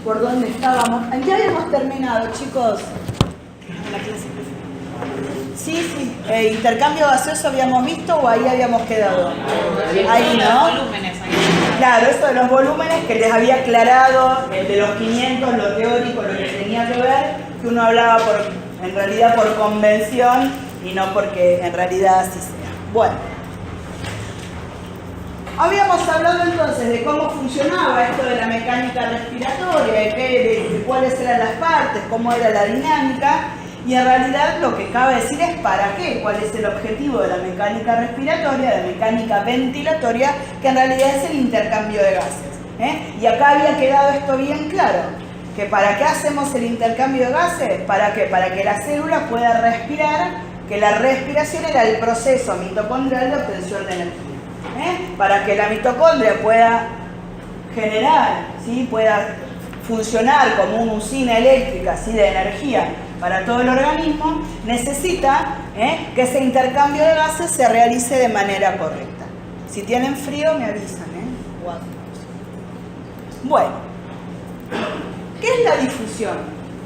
por dónde estábamos. Ya habíamos terminado, chicos. La clase. Sí. Intercambio gaseoso habíamos visto o ahí habíamos quedado. Ahí, ¿no? Claro, esto de los volúmenes que les había aclarado, el de los 500, lo teórico, lo que tenía que ver, que uno hablaba en realidad por convención y no porque en realidad así sea. Bueno, habíamos hablado entonces de cómo funcionaba esto de la mecánica respiratoria, de cuáles eran las partes, cómo era la dinámica, y en realidad lo que cabe decir es para qué, cuál es el objetivo de la mecánica respiratoria, de la mecánica ventilatoria, que en realidad es el intercambio de gases. Y acá había quedado esto bien claro, que para qué hacemos el intercambio de gases, ¿para qué? Para que la célula pueda respirar, que la respiración era el proceso mitocondrial de obtención de energía. Para que la mitocondria pueda generar, ¿sí? Pueda funcionar como una usina eléctrica, ¿sí? De energía para todo el organismo, necesita que ese intercambio de gases se realice de manera correcta. Si tienen frío, me avisan. Bueno, ¿qué es la difusión?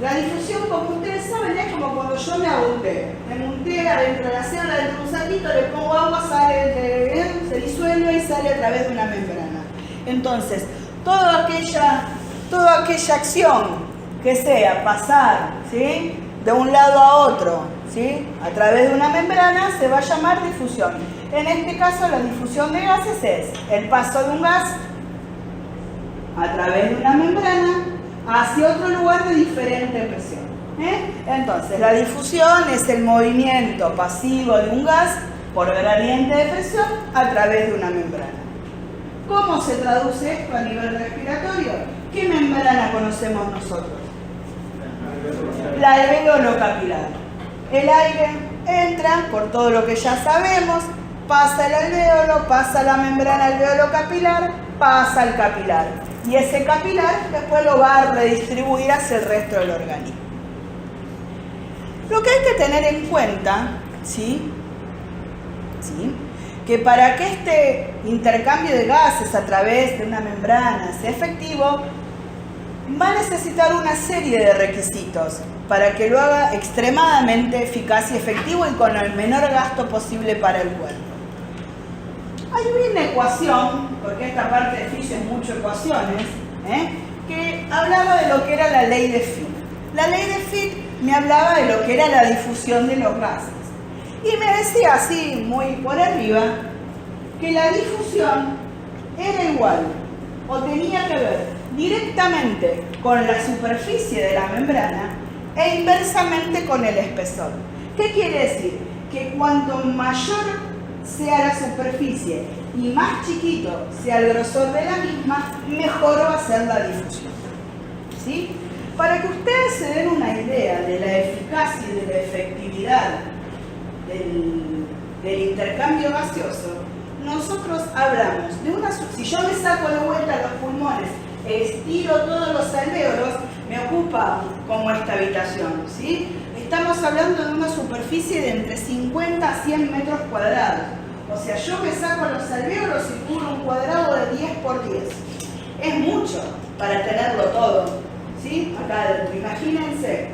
La difusión, como ustedes saben, es como cuando yo me hago un té. Me un té adentro de la célula, dentro de un saquito, le pongo agua, se disuelve y sale a través de una membrana. Entonces, toda aquella acción que sea pasar, ¿sí? De un lado a otro, ¿sí? A través de una membrana se va a llamar difusión. En este caso, la difusión de gases es el paso de un gas a través de una membrana hacia otro lugar de diferente presión. Entonces, la difusión es el movimiento pasivo de un gas por gradiente de presión a través de una membrana. ¿Cómo se traduce esto a nivel respiratorio? ¿Qué membrana conocemos nosotros? La alvéolo capilar. El aire entra por todo lo que ya sabemos, pasa el alvéolo, pasa la membrana alvéolo capilar, pasa al capilar. Y ese capilar después lo va a redistribuir hacia el resto del organismo. Lo que hay que tener en cuenta, ¿sí? Que para que este intercambio de gases a través de una membrana sea efectivo, va a necesitar una serie de requisitos para que lo haga extremadamente eficaz y efectivo y con el menor gasto posible para el cuerpo. Hay una ecuación, porque esta parte de física es mucho ecuaciones, que hablaba de lo que era la ley de Fick. La ley de Fick me hablaba de lo que era la difusión de los gases. Y me decía así, muy por arriba, que la difusión era igual o tenía que ver directamente con la superficie de la membrana e inversamente con el espesor. ¿Qué quiere decir? Que cuanto mayor sea la superficie y más chiquito sea el grosor de la misma, mejor va a ser la difusión. ¿Sí? Para que ustedes se den una idea de la eficacia y de la efectividad del intercambio gaseoso, nosotros hablamos de una... Si yo me saco de vuelta los pulmones, estiro todos los alvéolos, me ocupa como esta habitación, ¿sí? Estamos hablando de una superficie de entre 50 a 100 metros cuadrados. O sea, yo me saco los alvéolos y cubro un cuadrado de 10 por 10. Es mucho para tenerlo todo, ¿sí? Acá adentro, imagínense.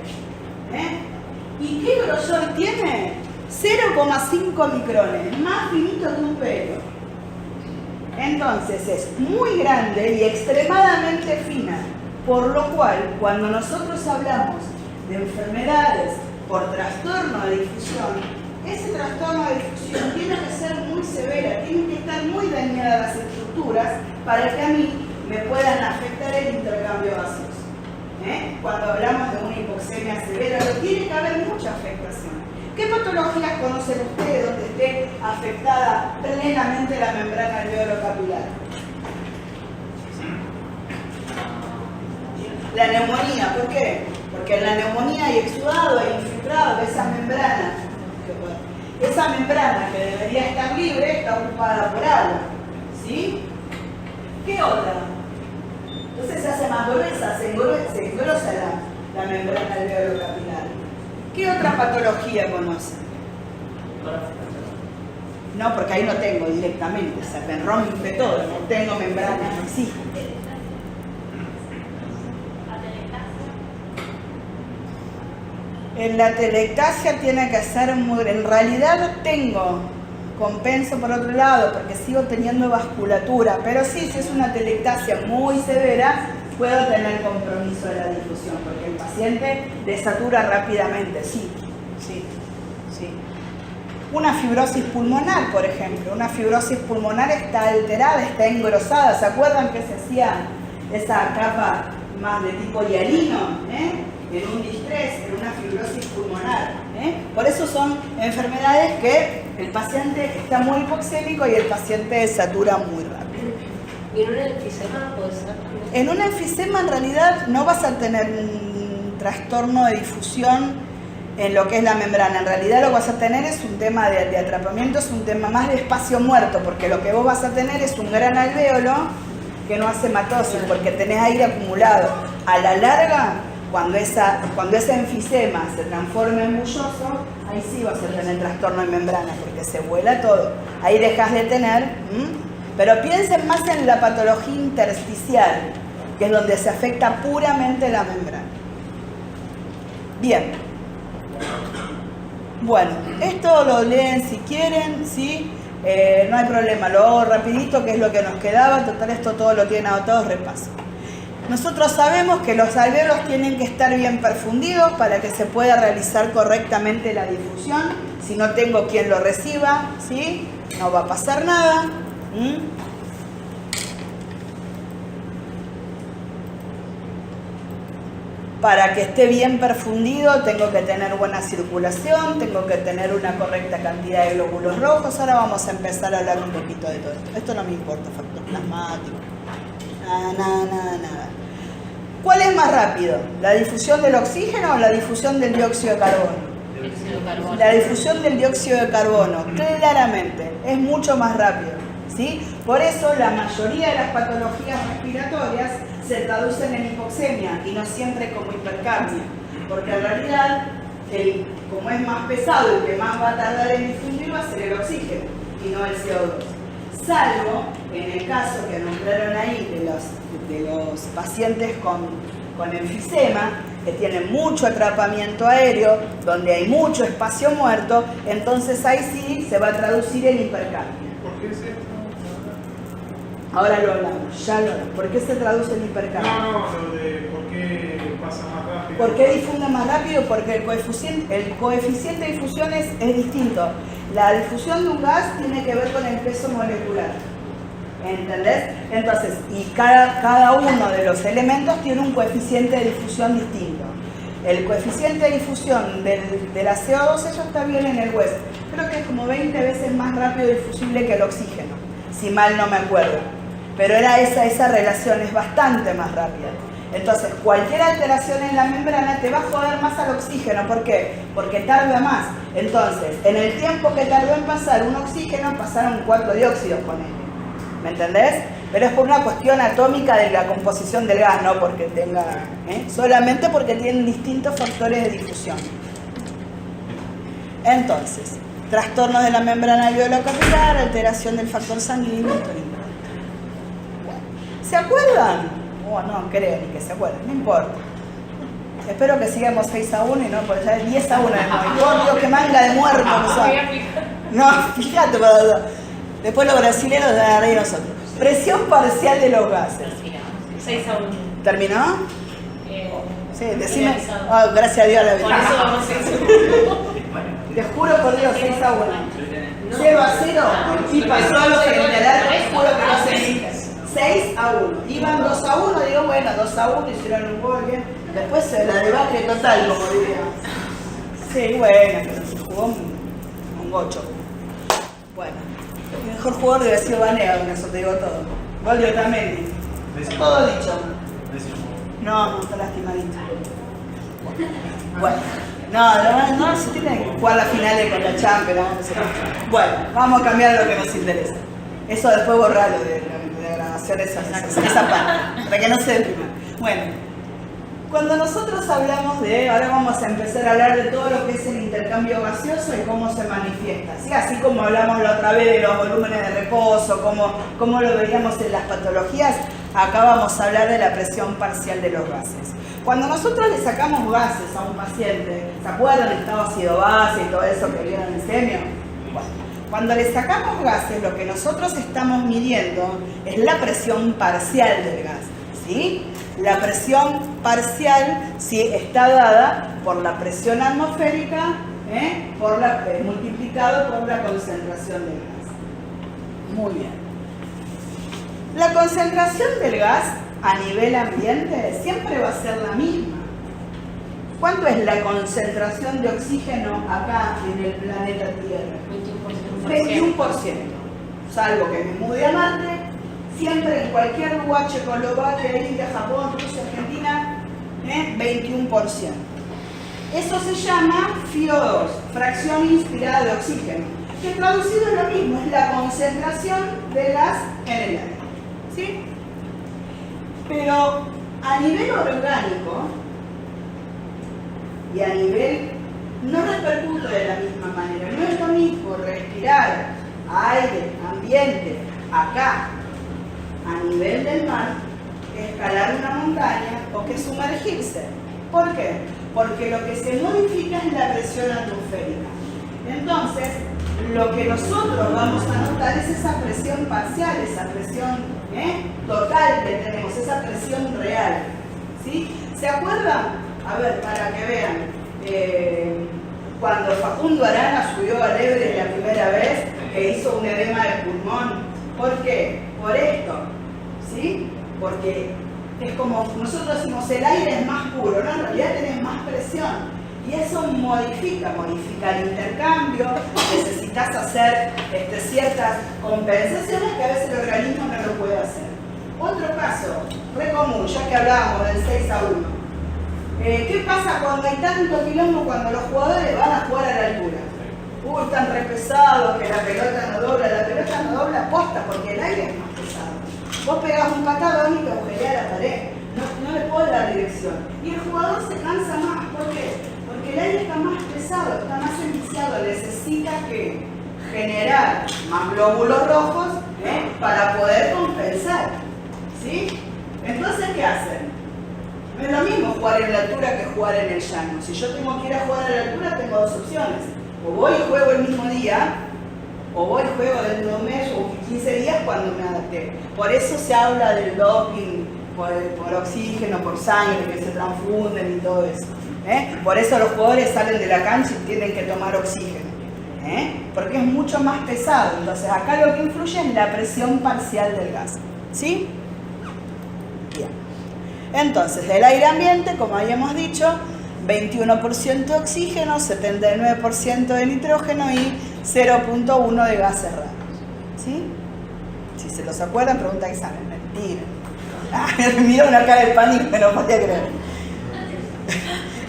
¿Y qué grosor tiene? 0,5 micrones, más finito que un pelo. Entonces es muy grande y extremadamente fina, por lo cual cuando nosotros hablamos de enfermedades por trastorno de difusión, ese trastorno de difusión tiene que ser muy severa, tienen que estar muy dañadas las estructuras para que a mí me puedan afectar el intercambio gaseoso. Cuando hablamos de una hipoxemia severa, tiene que haber mucha afectación. ¿Qué patologías conocen ustedes donde esté afectada plenamente la membrana alvéolo capilar? La neumonía, ¿por qué? Porque en la neumonía hay exudado, hay infiltrado de esa membrana. Esa membrana que debería estar libre está ocupada por agua. ¿Sí? ¿Qué otra? Entonces se hace más gruesa, se engrosa la membrana alvéolo capilar. ¿Qué otra patología conocen? No, porque ahí no tengo directamente, se me rompe todo, no tengo membrana, no existe. En la telectasia tiene que ser muy... En realidad tengo compenso por otro lado, porque sigo teniendo vasculatura, pero sí, si es una telectasia muy severa, puedo tener compromiso de la difusión, porque el paciente desatura rápidamente, sí. Una fibrosis pulmonar, por ejemplo, una fibrosis pulmonar está alterada, está engrosada. ¿Se acuerdan que se hacía esa capa más de tipo hialino? En un distrés, en una fibrosis pulmonar. Por eso son enfermedades que el paciente está muy hipoxémico y el paciente desatura muy rápido. ¿Y en un enfisema puede ser? En un enfisema en realidad no vas a tener un trastorno de difusión en lo que es la membrana. En realidad lo que vas a tener es un tema de atrapamiento, es un tema más de espacio muerto, porque lo que vos vas a tener es un gran alvéolo que no hace hematosis, porque tenés aire acumulado. A la larga, cuando ese enfisema se transforma en bulloso, ahí sí vas a tener trastorno de membrana, porque se vuela todo. Ahí dejas de tener, pero piensen más en la patología intersticial, que es donde se afecta puramente la membrana. Bien. Bueno, esto lo leen si quieren, ¿sí? No hay problema, lo hago rapidito, que es lo que nos quedaba. Total, esto todo lo tienen anotado, repaso. Nosotros sabemos que los alvéolos tienen que estar bien perfundidos para que se pueda realizar correctamente la difusión. Si no tengo quien lo reciba, ¿sí? No va a pasar nada. Para que esté bien perfundido tengo que tener buena circulación, tengo que tener una correcta cantidad de glóbulos rojos. Ahora vamos a empezar a hablar un poquito de todo esto. Esto no me importa, factor plasmático. Nada. ¿Cuál es más rápido? ¿La difusión del oxígeno o la difusión del dióxido de carbono? La difusión del dióxido de carbono, claramente, es mucho más rápido, ¿sí? Por eso la mayoría de las patologías respiratorias se traducen en hipoxemia y no siempre como hipercapnia, porque en realidad, como es más pesado, el que más va a tardar en difundir va a ser el oxígeno y no el CO2. Salvo en el caso que nombraron ahí de los pacientes con enfisema, que tienen mucho atrapamiento aéreo, donde hay mucho espacio muerto, entonces ahí sí se va a traducir en hipercapnia. ¿Por qué es esto? Ahora lo hablamos, ya lo hablamos. ¿Por qué se traduce en hipercapnia? No, lo de por qué pasa más rápido. ¿Por qué difunde más rápido? Porque el coeficiente de difusión es distinto. La difusión de un gas tiene que ver con el peso molecular. ¿Entendés? Entonces, y cada uno de los elementos tiene un coeficiente de difusión distinto. El coeficiente de difusión de la CO2, eso está bien en el West. Creo que es como 20 veces más rápido difusible que el oxígeno, si mal no me acuerdo. Pero era esa relación, es bastante más rápida. Entonces, cualquier alteración en la membrana te va a joder más al oxígeno. ¿Por qué? Porque tarda más. Entonces, en el tiempo que tardó en pasar un oxígeno, pasaron 4 dióxidos con él. ¿Me entendés? Pero es por una cuestión atómica de la composición del gas, no porque tenga... solamente porque tienen distintos factores de difusión. Entonces, trastornos de la membrana alveolo-capilar, alteración del factor sanguíneo, ¿se acuerdan? Oh, no creo ni que se acuerden, no importa. Espero que sigamos 6-1 y no, porque ya es 10-1 de ¡oh, Dios, qué manga de muertos que son! No, fíjate, después los brasileños van a reír nosotros. Presión parcial de los gases. 6-1. ¿Terminó? Sí, decime. Oh, gracias a Dios la Por eso vamos a hacer. Te juro por Dios, 6-1. 0-0 y pasó a los generales, te juro que no se 6-1. Iban 2-1, digo, bueno, 2-1, hicieron un gol, bien. Después se la debacle total, como diría. Sí, bueno, pero se jugó un gocho. Bueno, el mejor jugador debe ser Banega, con eso te digo todo. Gol de Otamendi. Todo dicho. No, está lastimadito. Bueno, no, se tiene que jugar la final con la Champions. No sé. Bueno, vamos a cambiar lo que nos interesa. Eso después borrarlo de la grabación, esa parte, para que no se deprima. Bueno, cuando nosotros hablamos ahora vamos a empezar a hablar de todo lo que es el intercambio gaseoso y cómo se manifiesta, ¿sí? Así como hablamos la otra vez de los volúmenes de reposo, cómo lo veíamos en las patologías, acá vamos a hablar de la presión parcial de los gases. Cuando nosotros le sacamos gases a un paciente, ¿se acuerdan del estado ácido-base y todo eso que vieron en semio? Bueno, cuando le sacamos gases, lo que nosotros estamos midiendo es la presión parcial del gas, ¿sí? La presión parcial sí está dada por la presión atmosférica, multiplicado por la concentración del gas. Muy bien. La concentración del gas a nivel ambiente siempre va a ser la misma. ¿Cuánto es la concentración de oxígeno acá en el planeta Tierra? 21%. Salvo que me mude a Marte, siempre en cualquier lugar, Checoslovaquia, India, Japón, Rusia, Argentina, 21%. Eso se llama FiO2, fracción inspirada de oxígeno, que traducido es lo mismo, es la concentración de gas en el aire. ¿Sí? Pero a nivel orgánico y a nivel no repercute de la misma manera. No es lo mismo respirar aire, ambiente, acá, a nivel del mar, que escalar una montaña o que sumergirse. ¿Por qué? Porque lo que se modifica es la presión atmosférica. Entonces, lo que nosotros vamos a notar es esa presión parcial, esa presión total que tenemos, esa presión real. ¿Sí? ¿Se acuerdan? A ver, para que vean, cuando Facundo Arana subió al Everest la primera vez, que hizo un edema de pulmón. ¿Por qué? Por esto. ¿Sí? Porque es como nosotros decimos, el aire es más puro, ¿no? En realidad tenés más presión. Y eso modifica el intercambio, necesitas hacer ciertas compensaciones que a veces el organismo no lo puede hacer. Otro caso, re común, ya que hablábamos del 6-1. ¿Qué pasa cuando hay tanto quilombo cuando los jugadores van a jugar a la altura? Están re pesados, que la pelota no dobla posta porque el aire es más pesado. Vos pegás un patadón y te agujereás la pared, no le podés dar dirección. Y el jugador se cansa más, ¿por qué? Porque el aire está más pesado, está más enviciado, necesita que generar más glóbulos rojos para poder compensar. ¿Sí? Entonces, ¿qué hacen? No es lo mismo jugar en la altura que jugar en el llano. Si yo tengo que ir a jugar en la altura, tengo dos opciones. O voy y juego el mismo día, o voy y juego dentro de un mes o 15 días cuando me adapté. Por eso se habla del doping, por oxígeno, por sangre, que se transfunden y todo eso. Por eso los jugadores salen de la cancha y tienen que tomar oxígeno. Porque es mucho más pesado. Entonces acá lo que influye es la presión parcial del gas. ¿Sí? Bien. Entonces, del aire ambiente, como habíamos dicho, 21% de oxígeno, 79% de nitrógeno y 0.1 de gases raros. ¿Sí? Si se los acuerdan, pregunta examen. Mentira. Me miró una cara de pánico que no podía creer.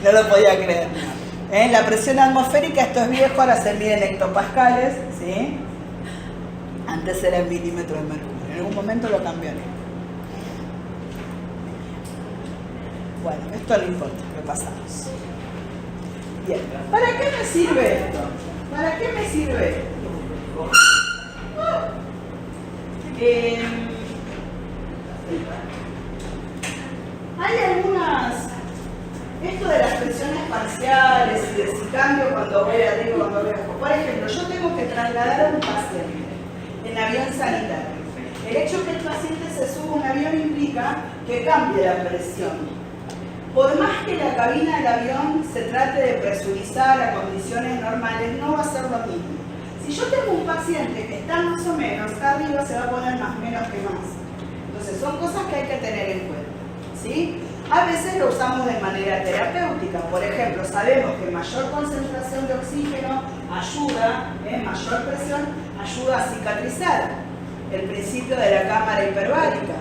No lo podía creer. La presión atmosférica, esto es viejo, ahora se mide en hectopascales, ¿sí? Antes era en milímetros de mercurio. En algún momento lo cambió. Bueno, esto no importa, lo pasamos. Bien, ¿para qué me sirve esto? ¿Para qué me sirve esto? Hay algunas... Esto de las presiones parciales y de si cambio cuando voy arriba, cuando voy abajo. Por ejemplo, yo tengo que trasladar a un paciente en avión sanitario. El hecho que el paciente se suba a un avión implica que cambie la presión. Por más que la cabina del avión se trate de presurizar a condiciones normales, no va a ser lo mismo. Si yo tengo un paciente que está más o menos, arriba se va a poner más menos que más. Entonces son cosas que hay que tener en cuenta. ¿Sí? A veces lo usamos de manera terapéutica. Por ejemplo, sabemos que mayor concentración de oxígeno ayuda, mayor presión, ayuda a cicatrizar. El principio de la cámara hiperbárica.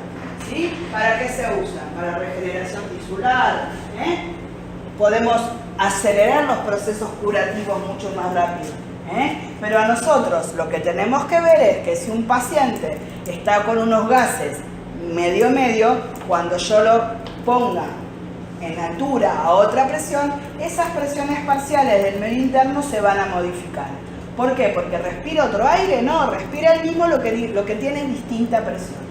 ¿Sí? ¿Para qué se usa? Para regeneración tisular. Podemos acelerar los procesos curativos mucho más rápido. Pero a nosotros lo que tenemos que ver es que si un paciente está con unos gases medio, cuando yo lo ponga en altura a otra presión, esas presiones parciales del medio interno se van a modificar. ¿Por qué? Porque respira otro aire, no, respira el mismo, lo que tiene distinta presión.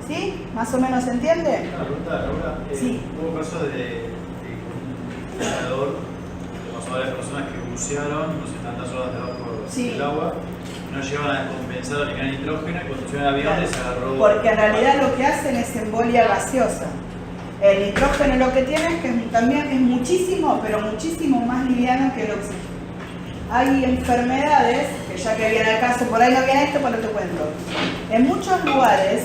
¿Sí? ¿Más o menos se entiende? Una pregunta, Laura. Sí. Hubo casos de un buceador, que pasó a varias personas que bucearon, no sé, tantas horas debajo Sí. del agua, no llegaban a compensar o eliminar nitrógeno y cuando subieron al avión les agarró. Porque en realidad lo que hacen es embolia gaseosa. El nitrógeno lo que tiene es que también es muchísimo, pero muchísimo más liviano que el oxígeno. Hay enfermedades, que ya que viene el caso, por ahí no viene esto, pero te cuento. En muchos lugares,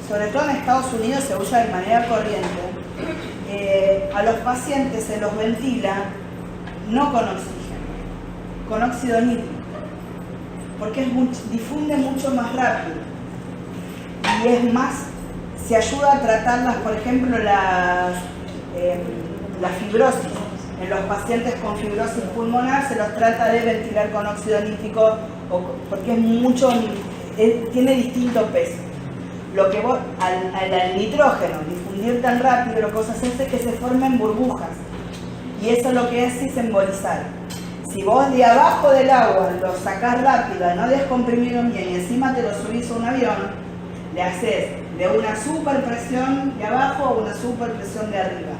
sobre todo en Estados Unidos se usa de manera corriente, a los pacientes se los ventila no con oxígeno, con óxido nítrico, porque difunde mucho más rápido y es más, se ayuda a tratarlas, por ejemplo, la fibrosis. En los pacientes con fibrosis pulmonar se los trata de ventilar con óxido nítrico porque tiene distinto peso. Lo que vos, al nitrógeno difundir tan rápido, lo que vos haces es que se formen burbujas. Y eso lo que hace es embolizar. Si vos de abajo del agua lo sacás rápido, no descomprimieron bien y encima te lo subís a un avión, le haces de una superpresión de abajo a una superpresión de arriba.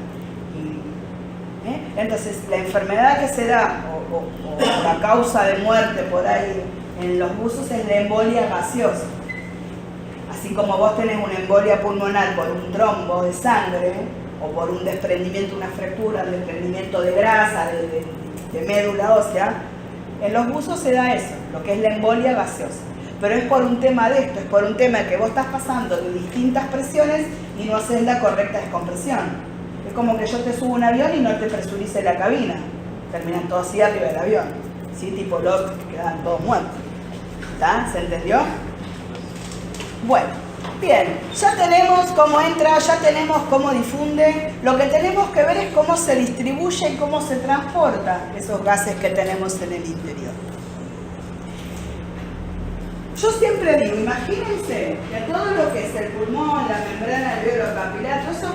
Entonces, la enfermedad que se da, o la causa de muerte por ahí en los buzos es la embolia gaseosa. Así como vos tenés una embolia pulmonar por un trombo de sangre, o por un desprendimiento, una fractura, un desprendimiento de grasa, de médula ósea, en los buzos se da eso, lo que es la embolia gaseosa. Pero es por un tema de esto, es por un tema de que vos estás pasando de distintas presiones y no haces la correcta descompresión. Es como que yo te subo a un avión y no te presurice la cabina. Terminan todos así arriba del avión. ¿Sí? Tipo Lost, que quedan todos muertos. ¿Está? ¿Se entendió? Bueno, bien. Ya tenemos cómo entra, ya tenemos cómo difunde. Lo que tenemos que ver es cómo se distribuye y cómo se transporta esos gases que tenemos en el interior. Yo siempre digo, imagínense que todo lo que es el pulmón, la membrana alveolo capilar, todo eso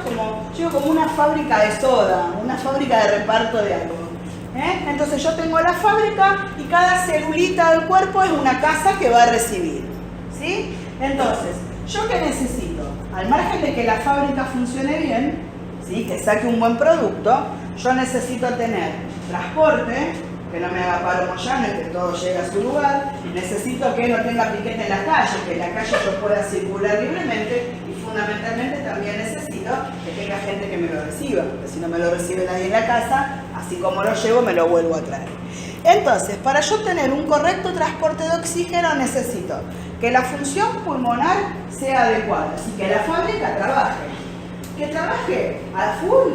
es como una fábrica de soda, una fábrica de reparto de algo. Entonces yo tengo la fábrica y cada celulita del cuerpo es una casa que va a recibir. ¿Sí? Entonces, ¿yo qué necesito? Al margen de que la fábrica funcione bien, ¿sí? Que saque un buen producto, yo necesito tener transporte, que no me haga paro Moyano y que todo llegue a su lugar. Necesito que no tenga piquete en la calle, que en la calle yo pueda circular libremente y fundamentalmente también necesito que tenga gente que me lo reciba, porque si no me lo recibe nadie en la casa, así como lo llevo me lo vuelvo a traer. Entonces, para yo tener un correcto transporte de oxígeno necesito que la función pulmonar sea adecuada, así que la fábrica trabaje. ¿Que trabaje a full?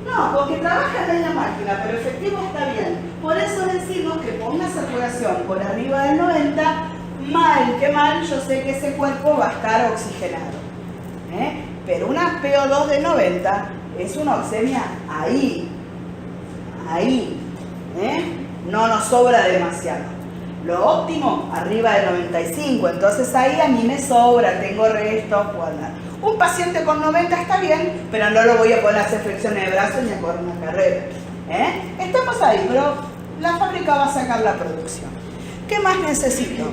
No, porque trabaja en la máquina, pero efectivo está bien. Por eso decimos que con una saturación por arriba del 90, mal que mal, yo sé que ese cuerpo va a estar oxigenado. Pero una PO2 de 90 es una oxemia ahí. No nos sobra demasiado. Lo óptimo, arriba del 95, entonces ahí a mí me sobra, tengo restos, puedo andar. Un paciente con 90 está bien, pero no lo voy a poner a hacer flexiones de brazos ni a correr una carrera. Estamos ahí, pero la fábrica va a sacar la producción. ¿Qué más necesito?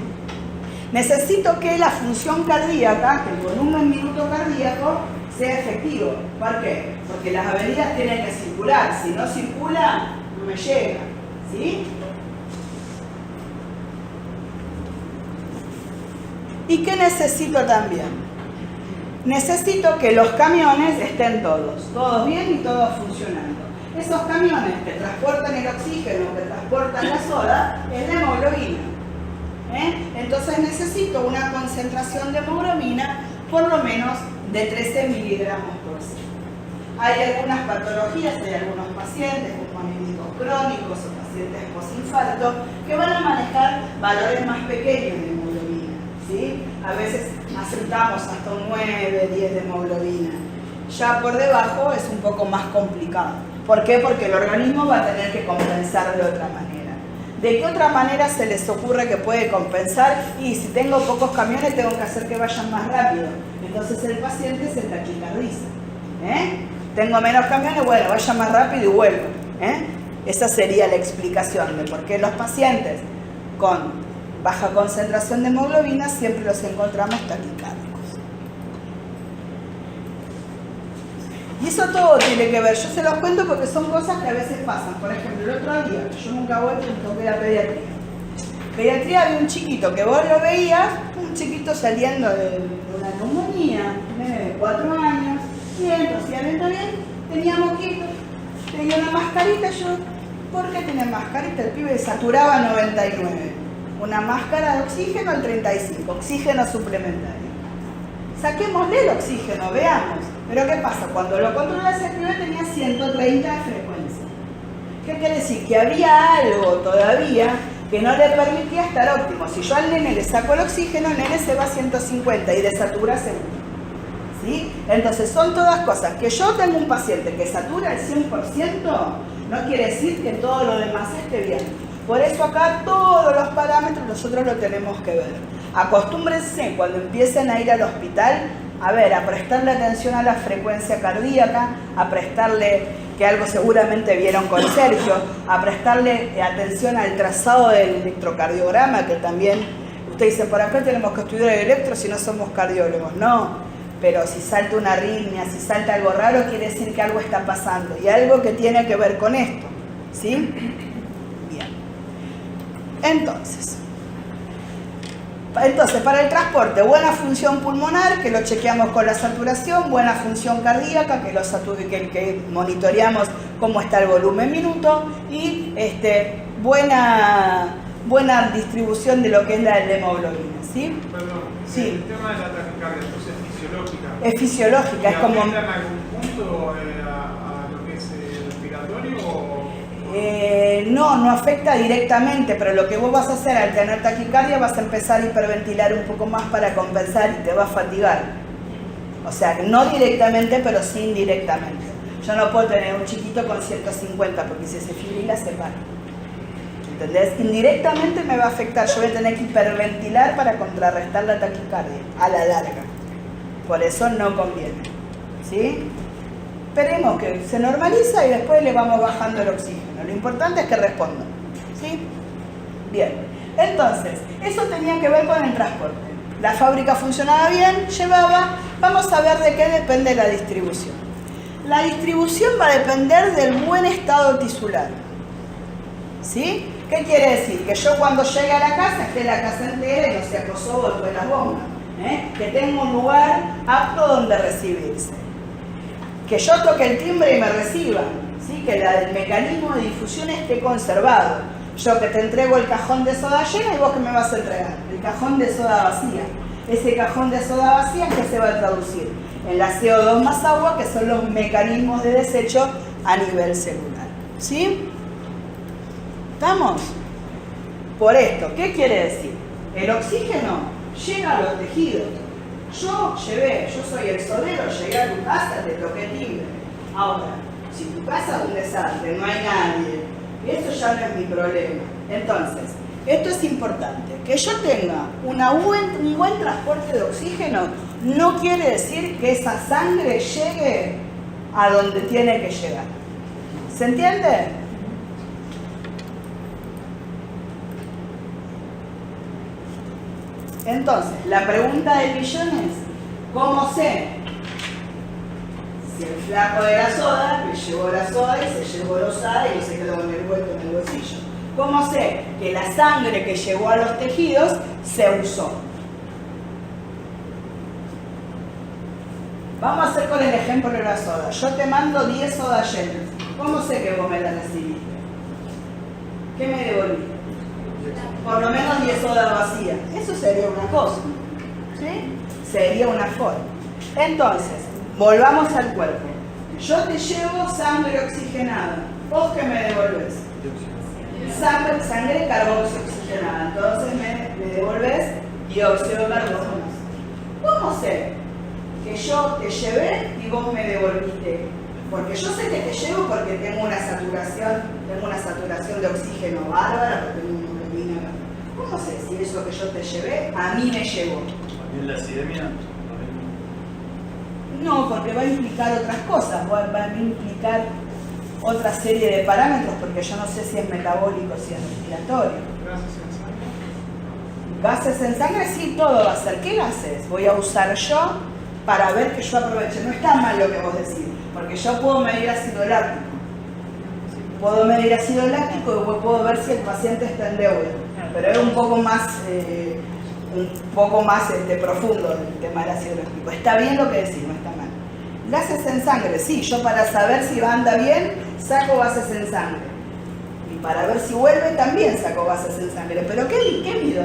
Necesito que la función cardíaca, que el volumen minuto cardíaco, sea efectivo. ¿Por qué? Porque las avenidas tienen que circular. Si no circula, no me llega. ¿Sí? ¿Y qué necesito también? Necesito que los camiones estén todos bien y todos funcionando. Esos camiones que transportan el oxígeno, que transportan la soda, es la hemoglobina. Entonces necesito una concentración de hemoglobina por lo menos de 13 miligramos por cien. Hay algunas patologías, hay algunos pacientes como anémicos crónicos o pacientes posinfarto que van a manejar valores más pequeños de hemoglobina. ¿Sí? A veces aceptamos hasta un 9, 10 de hemoglobina. Ya por debajo es un poco más complicado. ¿Por qué? Porque el organismo va a tener que compensar de otra manera. ¿De qué otra manera se les ocurre que puede compensar? Y si tengo pocos camiones tengo que hacer que vayan más rápido. Entonces el paciente se taquicardiza. Tengo menos camiones, bueno, vaya más rápido y vuelvo. Esa sería la explicación de por qué los pacientes con baja concentración de hemoglobina siempre los encontramos taquicárdicos. Y eso todo tiene que ver, yo se los cuento porque son cosas que a veces pasan. Por ejemplo, el otro día, yo nunca voy porque toqué la pediatría. Pediatría había un chiquito que vos lo veías, un chiquito saliendo de una neumonía, de 4 años, bien, hacía lento bien, tenía moquitos, tenía una mascarita. Yo, ¿por qué tiene mascarita? El pibe saturaba 99, una máscara de oxígeno al 35, oxígeno suplementario. Saquémosle el oxígeno, veamos. Pero ¿qué pasa? Cuando lo controlas, el pibe tenía 130 de frecuencia. ¿Qué quiere decir? Que había algo todavía que no le permitía estar óptimo. Si yo al nene le saco el oxígeno, el nene se va a 150 y desatura seguro. ¿Sí? Entonces son todas cosas. Que yo tengo un paciente que satura el 100%, no quiere decir que todo lo demás esté bien. Por eso acá todos los parámetros nosotros lo tenemos que ver. Acostúmbrense cuando empiecen a ir al hospital, a prestarle atención a la frecuencia cardíaca, a prestarle, que algo seguramente vieron con Sergio, a prestarle atención al trazado del electrocardiograma, que también, ustedes dicen, por acá tenemos que estudiar el electro si no somos cardiólogos. No, pero si salta una arritmia, si salta algo raro, quiere decir que algo está pasando, y algo que tiene que ver con esto, ¿sí? Bien. Entonces, para el transporte, buena función pulmonar, que lo chequeamos con la saturación, buena función cardíaca, que monitoreamos cómo está el volumen minuto, y buena distribución de lo que es la hemoglobina, ¿sí? Perdón, Sí. el tema de la taquicardia, entonces es fisiológica. Es fisiológica, es como... ¿Afecta en algún punto a lo que es el respiratorio o...? No afecta directamente, pero lo que vos vas a hacer al tener taquicardia, vas a empezar a hiperventilar un poco más para compensar y te va a fatigar. O sea, no directamente, pero sí indirectamente. Yo no puedo tener un chiquito con 150 porque si se fibrila se para. ¿Entendés? Indirectamente me va a afectar, yo voy a tener que hiperventilar para contrarrestar la taquicardia a la larga. Por eso no conviene. ¿Sí? Esperemos que se normaliza y después le vamos bajando el oxígeno. Lo importante es que respondan. ¿Sí? Bien. Entonces, eso tenía que ver con el transporte. La fábrica funcionaba bien, llevaba. Vamos a ver de qué depende la distribución. La distribución va a depender del buen estado tisular. ¿Sí? ¿Qué quiere decir? Que yo cuando llegue a la casa, esté la casa entera y no se acosó después las bombas. Que tenga un lugar apto donde recibirse. Que yo toque el timbre y me reciban, ¿sí? Que el mecanismo de difusión esté conservado. Yo que te entrego el cajón de soda llena y vos que me vas a entregar el cajón de soda vacía. Ese cajón de soda vacía, ¿qué se va a traducir? En la CO2 más agua, que son los mecanismos de desecho a nivel celular. ¿Sí? ¿Estamos? Por esto, ¿qué quiere decir? El oxígeno llega a los tejidos. Yo soy el sodero, llegué a tu casa, te toqué timbre. Ahora, si tu casa es un desastre, no hay nadie, eso ya no es mi problema. Entonces, esto es importante. Que yo tenga un buen transporte de oxígeno no quiere decir que esa sangre llegue a donde tiene que llegar. ¿Se entiende? Entonces, la pregunta del millón es, ¿cómo sé si el flaco de la soda me llevó la soda y se llevó rosada y se quedó con el vuelto en el bolsillo? ¿Cómo sé que la sangre que llegó a los tejidos se usó? Vamos a hacer con el ejemplo de la soda. Yo te mando 10 sodas llenas. ¿Cómo sé que vos me las recibiste? ¿Qué me devolviste? Por lo menos 10 sodas vacías. Eso sería una cosa, ¿sí? Sería una forma. Entonces, volvamos al cuerpo. Yo te llevo sangre oxigenada. ¿Vos qué me devolvés? Sangre carboxioxigenada. Entonces me devolvés dióxido de carbono. ¿Cómo sé que yo te llevé y vos me devolviste? Porque yo sé que te llevo porque tengo una saturación de oxígeno bárbara, porque tengo una hemoglobina. ¿Cómo sé si eso que yo te llevé a mí me llevó? ¿También la acidemia? No, porque va a implicar otras cosas, va a implicar otra serie de parámetros, porque yo no sé si es metabólico o si es respiratorio. ¿Gases en sangre? Gases en sangre, sí, todo va a ser. ¿Qué gases voy a usar yo para ver que yo aproveche? No está mal lo que vos decís, porque yo puedo medir ácido láctico. Puedo medir ácido láctico y puedo ver si el paciente está en deuda, pero es un poco más profundo el tema del ácido láctico. Está bien lo que decís, no está mal. Gases en sangre, sí, yo para saber si anda bien, saco gases en sangre. Y para ver si vuelve también saco gases en sangre. ¿Pero qué mido?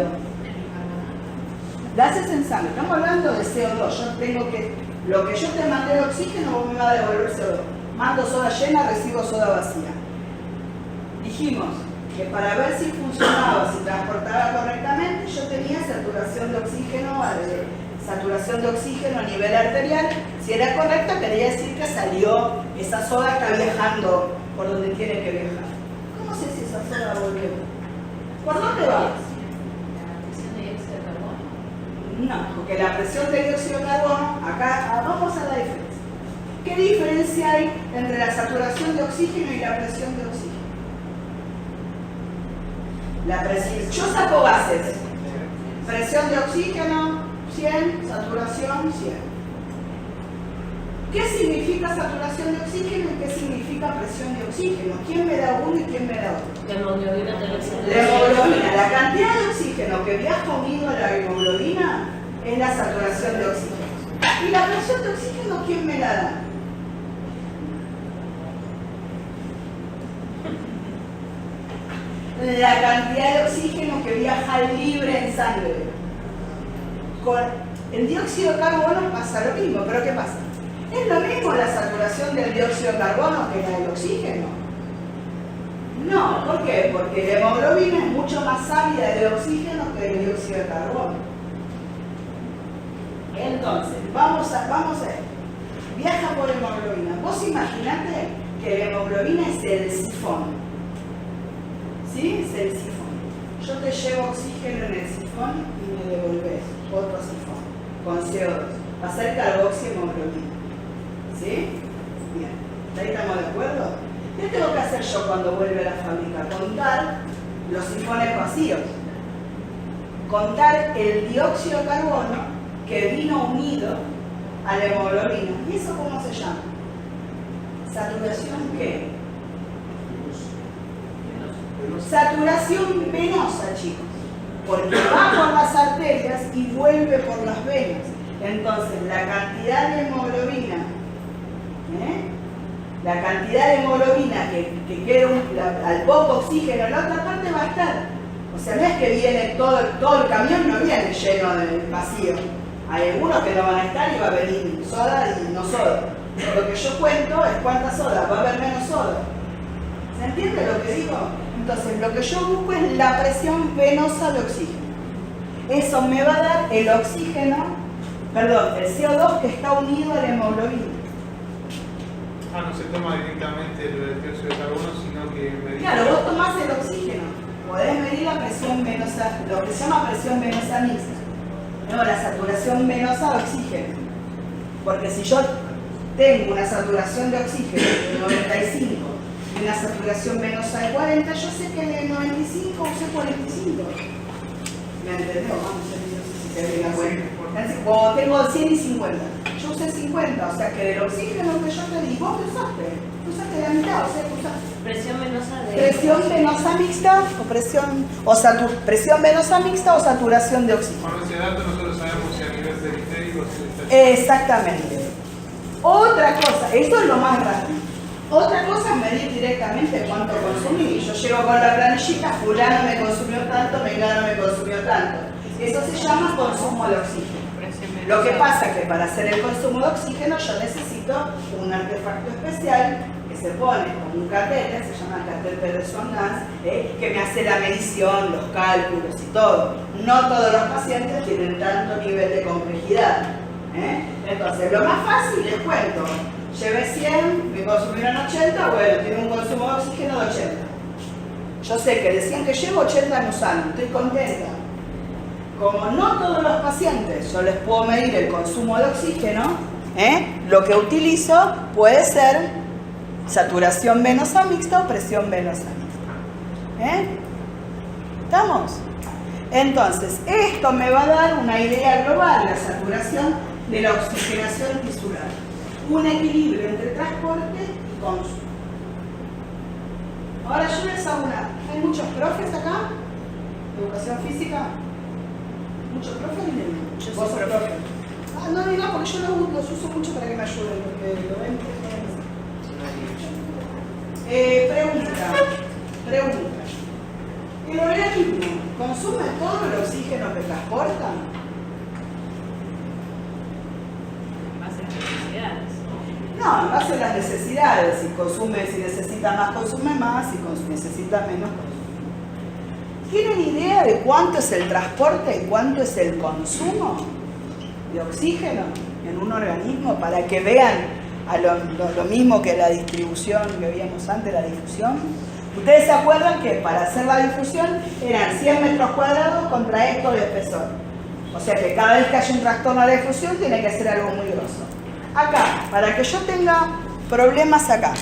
Gases en sangre, estamos hablando de CO2. Yo tengo que, lo que yo te mandé de oxígeno, vos me va a devolver CO2. Mando soda llena, recibo soda vacía. Dijimos que para ver si funcionaba, si transportaba correctamente, yo tenía saturación de oxígeno a nivel arterial. Si era correcto, quería decir que salió, esa soda está viajando por donde tiene que viajar. ¿Cómo sé si esa soda volvió? ¿Por dónde va? No, porque la presión de dióxido de carbono, acá vamos a la diferencia. ¿Qué diferencia hay entre la saturación de oxígeno y la presión de oxígeno? La presión, yo saco gases. Presión de oxígeno 100, saturación 100. ¿Qué significa saturación de oxígeno y qué significa presión de oxígeno? ¿Quién me da uno y quién me da otro? La hemoglobina te lo dice. La hemoglobina, la cantidad de oxígeno que viaja unido a la hemoglobina es la saturación de oxígeno. ¿Y la presión de oxígeno quién me la da? La cantidad de oxígeno que viaja libre en sangre. Con el dióxido de carbono pasa lo mismo, pero ¿qué pasa? ¿Es lo mismo la saturación del dióxido de carbono que la del oxígeno? No, ¿por qué? Porque la hemoglobina es mucho más ávida de oxígeno que el dióxido de carbono. Entonces, vamos a ver. Viaja por hemoglobina. Vos imaginate que la hemoglobina es el sifón. ¿Sí? Es el sifón. Yo te llevo oxígeno en el sifón y me devolvés otro sifón con CO2. Va a ser carboxihemoglobina. ¿Sí? Bien. ¿Ahí estamos de acuerdo? ¿Qué tengo que hacer yo cuando vuelve a la fábrica? Contar los sifones vacíos. Contar el dióxido de carbono que vino unido a la hemoglobina. ¿Y eso cómo se llama? ¿Saturación qué? Saturación venosa, chicos. Porque va por las arterias y vuelve por las venas. Entonces, la cantidad de hemoglobina, la cantidad de hemoglobina que queda al poco oxígeno en la otra parte va a estar. O sea, no es que viene todo el camión, no viene lleno de vacío. Hay algunos que no van a estar y va a venir soda y no soda. Lo que yo cuento es cuánta soda, va a haber menos soda. ¿Se entiende lo que digo? Entonces, lo que yo busco es la presión venosa de oxígeno. Eso me va a dar el oxígeno, perdón, el CO2 que está unido a la hemoglobina. Ah, no se toma directamente el dióxido de carbono, sino que medimos. Claro, vos tomás el oxígeno, podés medir la presión venosa, lo que se llama presión venosa mixta, no, la saturación venosa de oxígeno. Porque si yo tengo una saturación de oxígeno de 95 y una saturación venosa de 40, yo sé que de 95 usé 45. ¿Me entendió? Vamos a ver si te doy la cuenta. Como tengo 100 y 50, yo usé 50, o sea que del oxígeno que yo te di, vos lo usaste la mitad, o sea que usaste. Presión venosa de... Presión venosa mixta presión venosa mixta o saturación de oxígeno. Con ese dato nosotros sabemos si a nivel periférico se está... Exactamente. Otra cosa, esto es lo más rápido. Otra cosa es medir directamente cuánto consumí. Yo llego con la planillita, fulano me consumió tanto, mengano me consumió tanto. Eso se llama consumo de oxígeno. Lo que pasa es que para hacer el consumo de oxígeno yo necesito un artefacto especial que se pone con un catéter, se llama catéter de Swan-Ganz, que me hace la medición, los cálculos y todo. No todos los pacientes tienen tanto nivel de complejidad. Entonces, lo más fácil les cuento. Llevé 100, me consumieron 80, bueno, tiene un consumo de oxígeno de 80. Yo sé que de 100 que llevo, 80 no usan, estoy contenta. Como no todos los pacientes yo les puedo medir el consumo de oxígeno, lo que utilizo puede ser saturación venosa mixta o presión venosa mixta. ¿Estamos? Entonces, esto me va a dar una idea global, la saturación de la oxigenación tisular. un equilibrio entre transporte y consumo. Ahora yo les hago una... ¿Hay muchos profes acá? ¿De educación física? ¿Muchos profes? Yo ¿Vos soy sos profe. Ah, no, no, porque yo los uso mucho para que me ayuden, porque lo ven. Pregunta. ¿El organismo consume todo el oxígeno que transporta? Más en las necesidades. No, en base a las necesidades. Si necesita más, consume más. Si necesita menos, consume. ¿Tienen idea de cuánto es el transporte y cuánto es el consumo de oxígeno en un organismo? Para que vean a lo mismo que la distribución que veíamos antes, la difusión. Ustedes se acuerdan que para hacer la difusión eran 100 metros cuadrados contra esto de espesor. O sea que cada vez que haya un trastorno de difusión tiene que ser algo muy grosso. Acá, para que yo tenga problemas acá.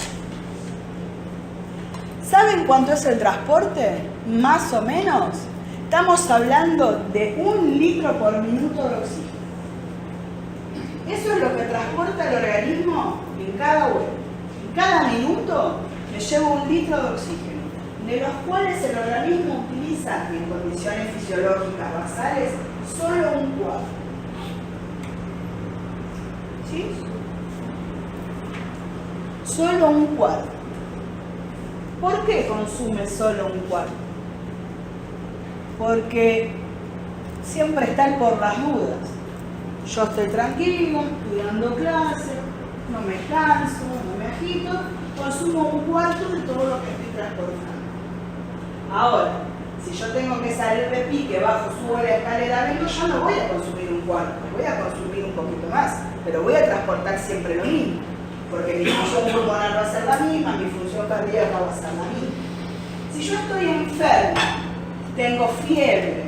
¿Saben cuánto es el transporte? Más o menos. Estamos hablando de 1 litro por minuto de oxígeno. Eso es lo que transporta el organismo en cada huevo. En cada minuto me llevo 1 litro de oxígeno, de los cuales el organismo utiliza en condiciones fisiológicas basales solo 1/4. ¿Sí? Solo 1/4. ¿Por qué consume solo 1/4? Porque siempre está por las dudas. Yo estoy tranquilo, estoy dando clase, no me canso, no me agito, consumo 1/4 de todo lo que estoy transportando. Ahora, si yo tengo que salir de pique, bajo, subo la escalera, vengo, yo no voy a consumir 1/4, voy a consumir un poquito más, pero voy a transportar siempre lo mismo, porque mi función pulmonar va a ser la misma, mi función cardíaca va a ser la misma. Si yo estoy enferma, tengo fiebre,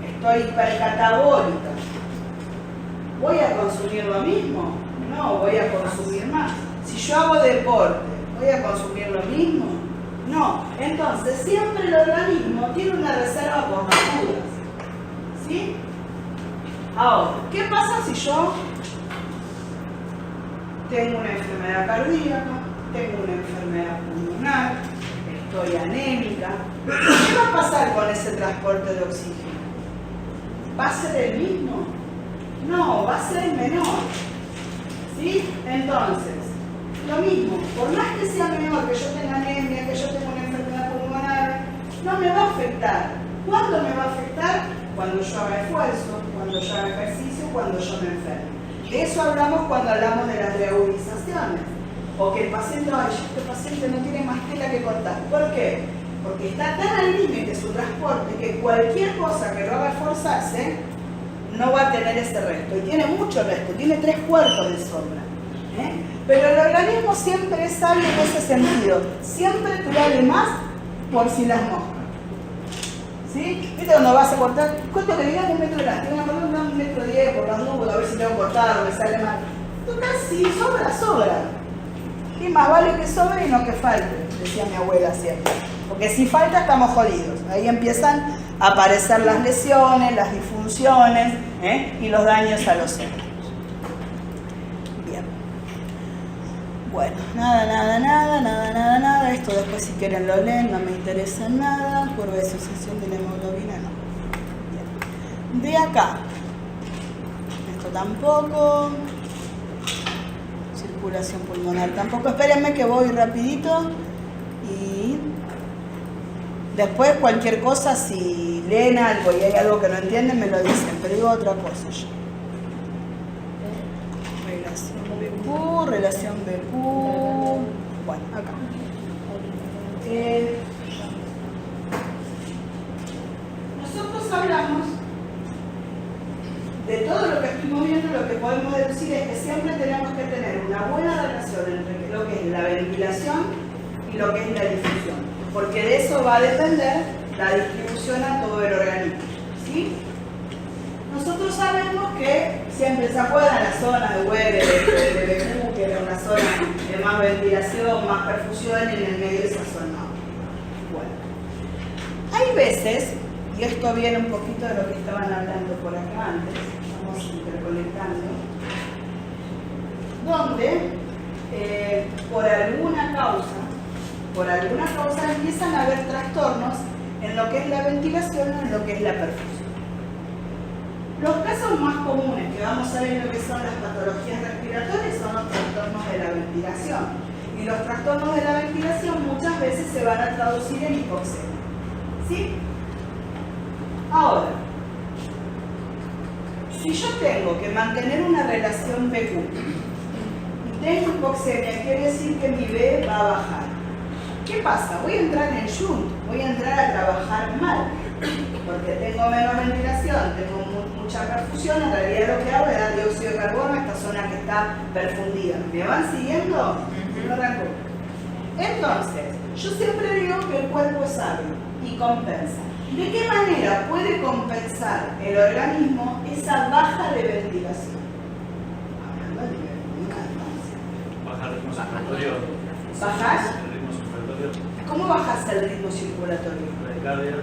estoy hipercatabólica, ¿voy a consumir lo mismo? No, voy a consumir más. Si yo hago deporte, ¿voy a consumir lo mismo? No. Entonces, siempre el organismo tiene una reserva por las dudas. ¿Sí? Ahora, ¿qué pasa si yo tengo una enfermedad cardíaca, tengo una enfermedad pulmonar, estoy anémica? ¿Qué va a pasar con ese transporte de oxígeno? ¿Va a ser el mismo? No, va a ser menor. ¿Sí? Entonces, lo mismo, por más que sea menor, que yo tenga anemia, que yo tenga una enfermedad pulmonar, no me va a afectar. ¿Cuándo me va a afectar? Cuando yo haga esfuerzo, cuando yo haga ejercicio, cuando yo me enferme. De eso hablamos cuando hablamos de las reagudizaciones. O que el paciente, ay, este paciente no tiene más tela que cortar. ¿Por qué? Porque está tan al límite su transporte que cualquier cosa que lo haga esforzarse no va a tener ese resto. Y tiene mucho resto, tiene 3/4 de sobra. Pero el organismo siempre es sabio en ese sentido. Siempre te vale más por si las moscas. ¿Sí? ¿Viste cuando vas a cortar? ¿Cuánto le digas? 1 metro de gas. Tengo que cortar 1,10 metros por las dudas, a ver si tengo que cortar o me sale mal. Total, si sobra, sobra. Y más vale que sobre y no que falte, decía mi abuela siempre. Porque si falta estamos jodidos. Ahí empiezan a aparecer las lesiones, las disfunciones y los daños a los órganos. Bien. Bueno, nada. Esto después si quieren lo leen, no me interesa nada. Curva de sucesión de la hemoglobina, no. Bien. De acá. Esto tampoco. Circulación pulmonar tampoco. Espérenme que voy rapidito. Y después cualquier cosa, si leen algo y hay algo que no entienden, me lo dicen. Pero digo otra cosa yo. Relación BQ. Bueno, acá. Nosotros hablamos de todo lo que estuvimos viendo. Lo que podemos decir es que siempre tenemos que tener una buena relación entre lo que es la ventilación y lo que es la difusión, porque de eso va a depender la distribución a todo el organismo. ¿Sí? Nosotros sabemos que siempre se acuerdan la zona de Weber, de BQ, que era una zona de más ventilación, más perfusión, y en el medio esa zona. Bueno, hay veces, y esto viene un poquito de lo que estaban hablando por acá antes, vamos interconectando, donde por alguna causa empiezan a haber trastornos en lo que es la ventilación o en lo que es la perfusión. Los casos más comunes que vamos a ver en lo que son las patologías respiratorias son los trastornos de la ventilación. Y los trastornos de la ventilación muchas veces se van a traducir en hipoxemia. ¿Sí? Ahora, si yo tengo que mantener una relación BQ y tengo hipoxemia, quiere decir que mi B va a bajar. ¿Qué pasa? Voy a entrar en shunt, voy a entrar a trabajar mal, porque tengo menos ventilación, tengo mucha perfusión, en realidad lo que hago es dar dióxido de carbono a esta zona que está perfundida. ¿Me van siguiendo? No arranco. Entonces, yo siempre digo que el cuerpo es sabio y compensa. ¿De qué manera puede compensar el organismo esa baja de ventilación? Hablando a nivel pulmonar. Bajar el ritmo circulatorio. ¿Bajás? El ritmo circulatorio. ¿Cómo bajas el ritmo circulatorio? Bradicardia.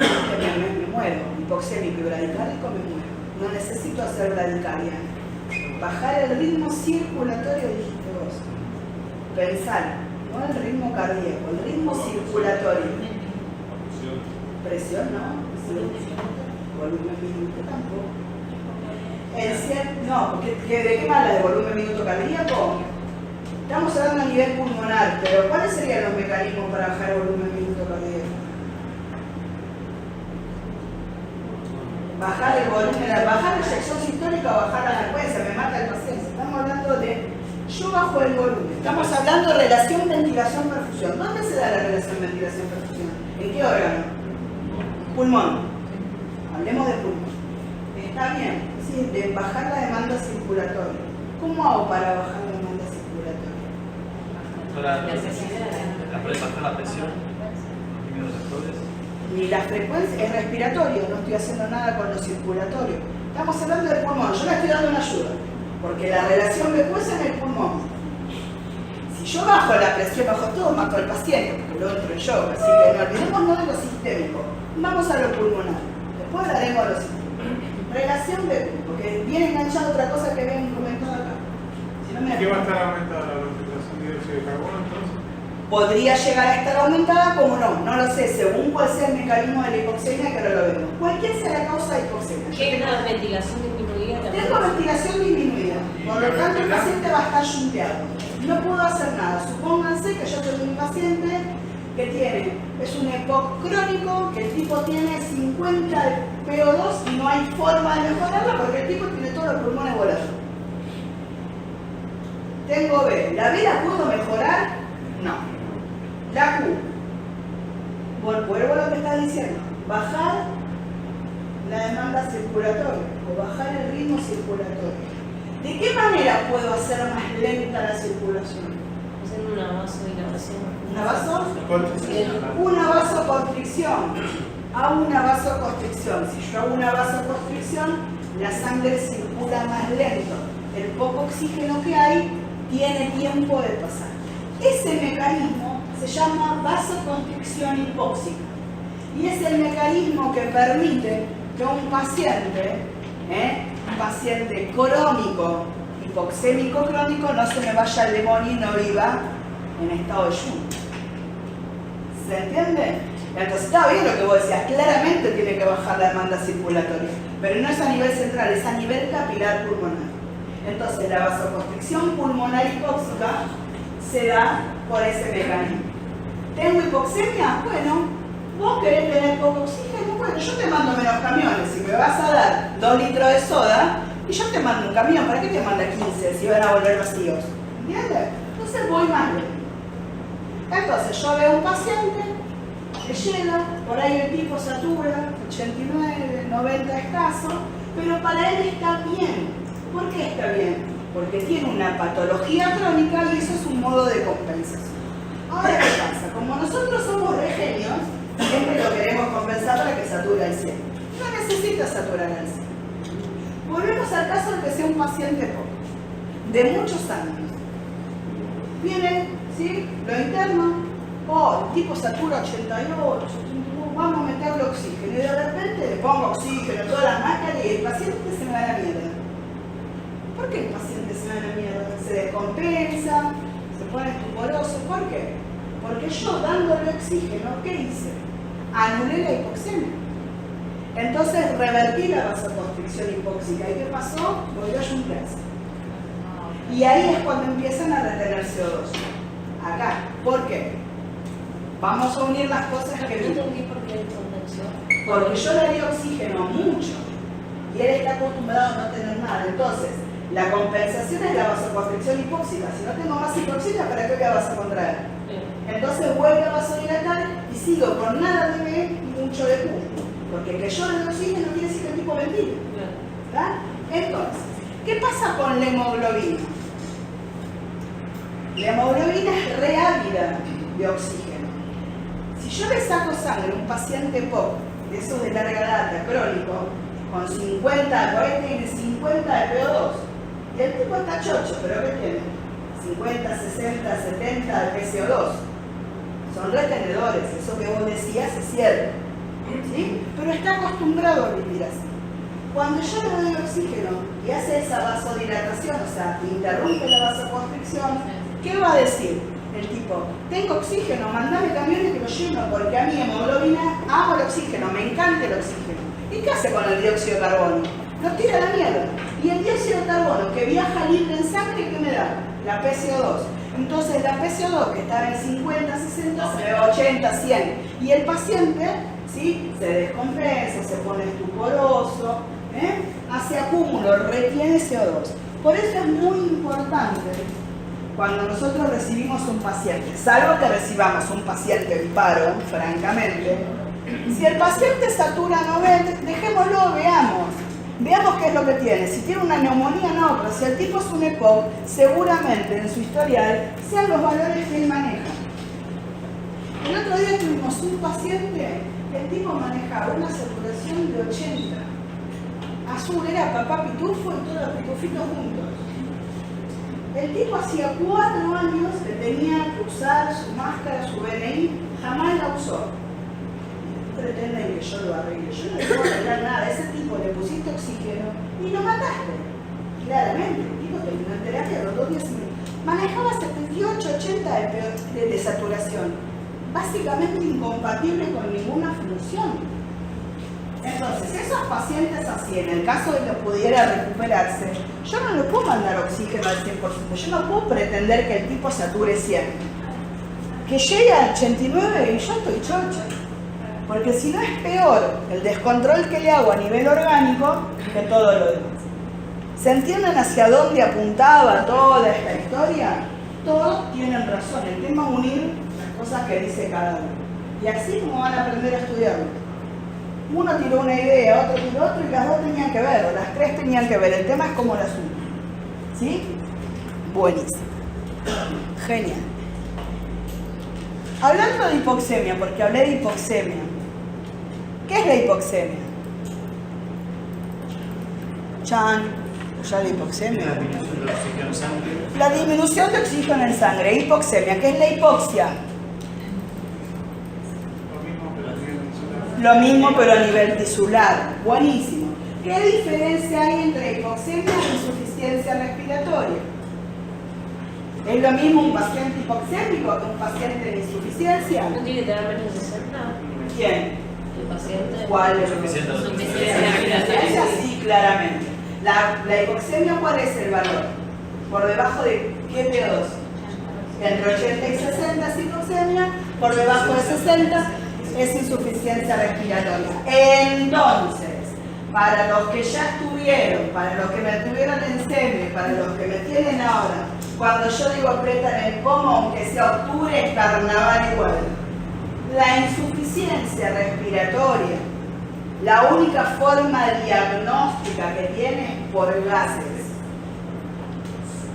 Me muero, hipoxémico y bradicárdico me muero. No necesito hacer bradicardia. Bajar el ritmo circulatorio, dijiste vos. Pensar, no el ritmo cardíaco, el ritmo circulatorio. Presión, ¿no? Volumen minuto tampoco. No, porque ¿de qué habla? ¿De volumen minuto cardíaco? Estamos hablando a nivel pulmonar, pero ¿cuáles serían los mecanismos para bajar el volumen minuto cardíaco? Bajar el volumen, bajar la eyección sistólica o bajar la frecuencia, me mata el paciente. Estamos hablando de yo bajo el volumen. Estamos hablando de relación ventilación-perfusión. ¿Dónde se da la relación ventilación-perfusión? ¿En qué órgano? Pulmón. Hablemos de pulmón. Está bien, sí, de bajar la demanda circulatoria. ¿Cómo hago para bajar la demanda circulatoria? Bajar la presión, los primeros sectores. Ni la frecuencia es respiratorio, no estoy haciendo nada con lo circulatorio. Estamos hablando del pulmón, yo le estoy dando una ayuda, porque la relación BQ es en el pulmón. Si yo bajo la presión, bajo todo, mato al paciente, porque lo entro yo, así que no olvidemos de lo sistémico. Vamos a lo pulmonar, después hablaremos de lo sistémico. Relación BQ, porque viene enganchada otra cosa que habían comentado acá. Si no me ¿Qué va a estar aumentada la concentración de dióxido de carbono entonces? Podría llegar a estar aumentada, como no lo sé, según cuál sea el mecanismo de la hipoxemia, que no lo vemos. Cualquier sea la causa de hipoxemia. ¿Qué es la ventilación disminuida? Tengo ventilación disminuida, por lo tanto el paciente va a estar shunteado. No puedo hacer nada. Supónganse que yo tengo un paciente que es un EPOC crónico, que el tipo tiene 50 de PO2 y no hay forma de mejorarlo porque el tipo tiene todos los pulmones volados. Tengo B. ¿La B la puedo mejorar? No. La Q. Vuelvo a lo que estás diciendo. Bajar la demanda circulatoria o bajar el ritmo circulatorio. ¿De qué manera puedo hacer más lenta la circulación? Hacer una vasodilatación. ¿Una vaso? Constricción. Una vasoconstricción. Hago una vasoconstricción. Si yo hago una vasoconstricción, la sangre circula más lento. El poco oxígeno que hay tiene tiempo de pasar. Ese mecanismo se llama vasoconstricción hipóxica. Y es el mecanismo que permite que un paciente crónico, hipoxémico crónico, no se me vaya al demonio y no viva en estado de shunt. ¿Se entiende? Entonces está bien lo que vos decías, claramente tiene que bajar la demanda circulatoria, pero no es a nivel central, es a nivel capilar pulmonar. Entonces la vasoconstricción pulmonar hipóxica se da por ese mecanismo. ¿Tengo hipoxemia? Bueno, vos querés tener poco oxígeno, bueno, yo te mando menos camiones. Si me vas a dar 2 litros de soda, y yo te mando un camión, ¿para qué te manda 15 si van a volver vacíos? ¿Entiendes? Entonces voy más lento. Entonces yo veo un paciente que llega, por ahí el tipo satura, 89, 90 escaso, pero para él está bien. ¿Por qué está bien? Porque tiene una patología crónica y eso es un modo de compensación. Ahora, ¿qué pasa? Como nosotros somos re genios, siempre lo queremos compensar para que sature al 100. No necesita saturar al 100. Volvemos al caso de que sea un paciente poco, de muchos años. Viene, ¿sí? Lo interno, el tipo satura 88, 89, vamos a meterle oxígeno. Y de repente le pongo oxígeno, todas las máscaras y el paciente se me va a la mierda. ¿Por qué el paciente se va a la mierda? Se descompensa, pone estuporoso. ¿Por qué? Porque yo dándole oxígeno, ¿qué hice? Anulé la hipoxemia. Entonces revertí la vasoconstricción hipóxica. ¿Y qué pasó? Volvió a juntarse. Y ahí es cuando empiezan a retener CO2. Acá. ¿Por qué? Vamos a unir las cosas que No vimos. entendí por qué condensación. Porque yo le di oxígeno mucho y él está acostumbrado a no tener nada. Entonces, la compensación es la vasoconstricción hipóxica. Si no tengo más hipoxia, ¿para qué voy a vasocontraer? Entonces vuelve a vasodilatar y sigo con nada de B y mucho de Q. Porque que yo le doy oxígeno quiere decir que el tipo ventila. ¿Verdad? Entonces, ¿qué pasa con la hemoglobina? La hemoglobina es reávida de oxígeno. Si yo le saco sangre a un paciente POC, de esos de larga data, crónico, con 50, por ahí tiene 50 de PO2, y el tipo está chocho, pero ¿qué tiene? 50, 60, 70 de PCO2. Son retenedores, eso que vos decías es cierto, ¿sí? Pero está acostumbrado a vivir así. Cuando yo le doy oxígeno y hace esa vasodilatación, o sea, interrumpe la vasoconstricción, ¿qué va a decir? El tipo, tengo oxígeno, mandame camiones que lo lleno, porque a mi hemoglobina amo el oxígeno, me encanta el oxígeno. ¿Y qué hace con el dióxido de carbono? Lo tira a la mierda. Y el dióxido de carbono que viaja libre en sangre, ¿qué me da? La PCO2. Entonces la PCO2 que estaba en 50, 60, se ve a 80, 100. Y el paciente, ¿sí?, se descompensa, se pone estuporoso, hace acúmulo, retiene CO2. Por eso es muy importante cuando nosotros recibimos un paciente, salvo que recibamos un paciente en paro, francamente, si el paciente satura 90, dejémoslo, veamos qué es lo que tiene. Si tiene una neumonía, no, pero si el tipo es un EPOC, seguramente en su historial sean los valores que él maneja. El otro día tuvimos un paciente, el tipo manejaba una saturación de 80. Azul era papá pitufo y todos los pitufitos juntos. El tipo hacía 4 años que tenía que usar su máscara, su BNI, jamás la usó. Pretenden que yo lo arregle. Yo no le puedo arreglar nada. Ese tipo le pusiste oxígeno y lo mataste. Claramente, el tipo terminó en terapia a los 2 días y medio. Manejaba 78, 80 de saturación. Básicamente incompatible con ninguna función. Entonces, esos pacientes así, en el caso de que pudiera recuperarse, yo no le puedo mandar oxígeno al 100%. Yo no puedo pretender que el tipo sature 100. Que llegue a 89 y yo estoy chocha. Porque si no es peor el descontrol que le hago a nivel orgánico que todo lo demás. ¿Se entienden hacia dónde apuntaba toda esta historia? Todos tienen razón. El tema es unir las cosas que dice cada uno. Y así como van a aprender a estudiarlo. Uno tiró una idea, otro tiró otro y las dos tenían que ver, o las tres tenían que ver. El tema es cómo las uno. ¿Sí? Buenísimo. Genial. Hablando de hipoxemia, porque hablé de hipoxemia. ¿Qué es la hipoxemia? Chan, ya de hipoxemia. La disminución del oxígeno en sangre. La disminución de oxígeno en sangre, hipoxemia. ¿Qué es la hipoxia? Lo mismo pero a nivel tisular. Buenísimo. ¿Qué diferencia hay entre hipoxemia e insuficiencia respiratoria? ¿Es lo mismo un paciente hipoxémico que un paciente de insuficiencia? ¿No tiene que tener menos de 60? ¿Quién? El paciente. ¿Cuál es? Insuficiencia Insuficiencia, sí, claramente. La hipoxemia, ¿cuál es el valor? ¿Por debajo de qué PO2? Entre 80 y 60 es hipoxemia, por debajo de 60 es insuficiencia respiratoria. Entonces, para los que ya estuvieron, para los que me tuvieron en SEME, para los que me tienen ahora, cuando yo digo apretan el pomo, aunque sea octubre, es carnaval igual. La insuficiencia respiratoria, la única forma diagnóstica que tiene es por gases.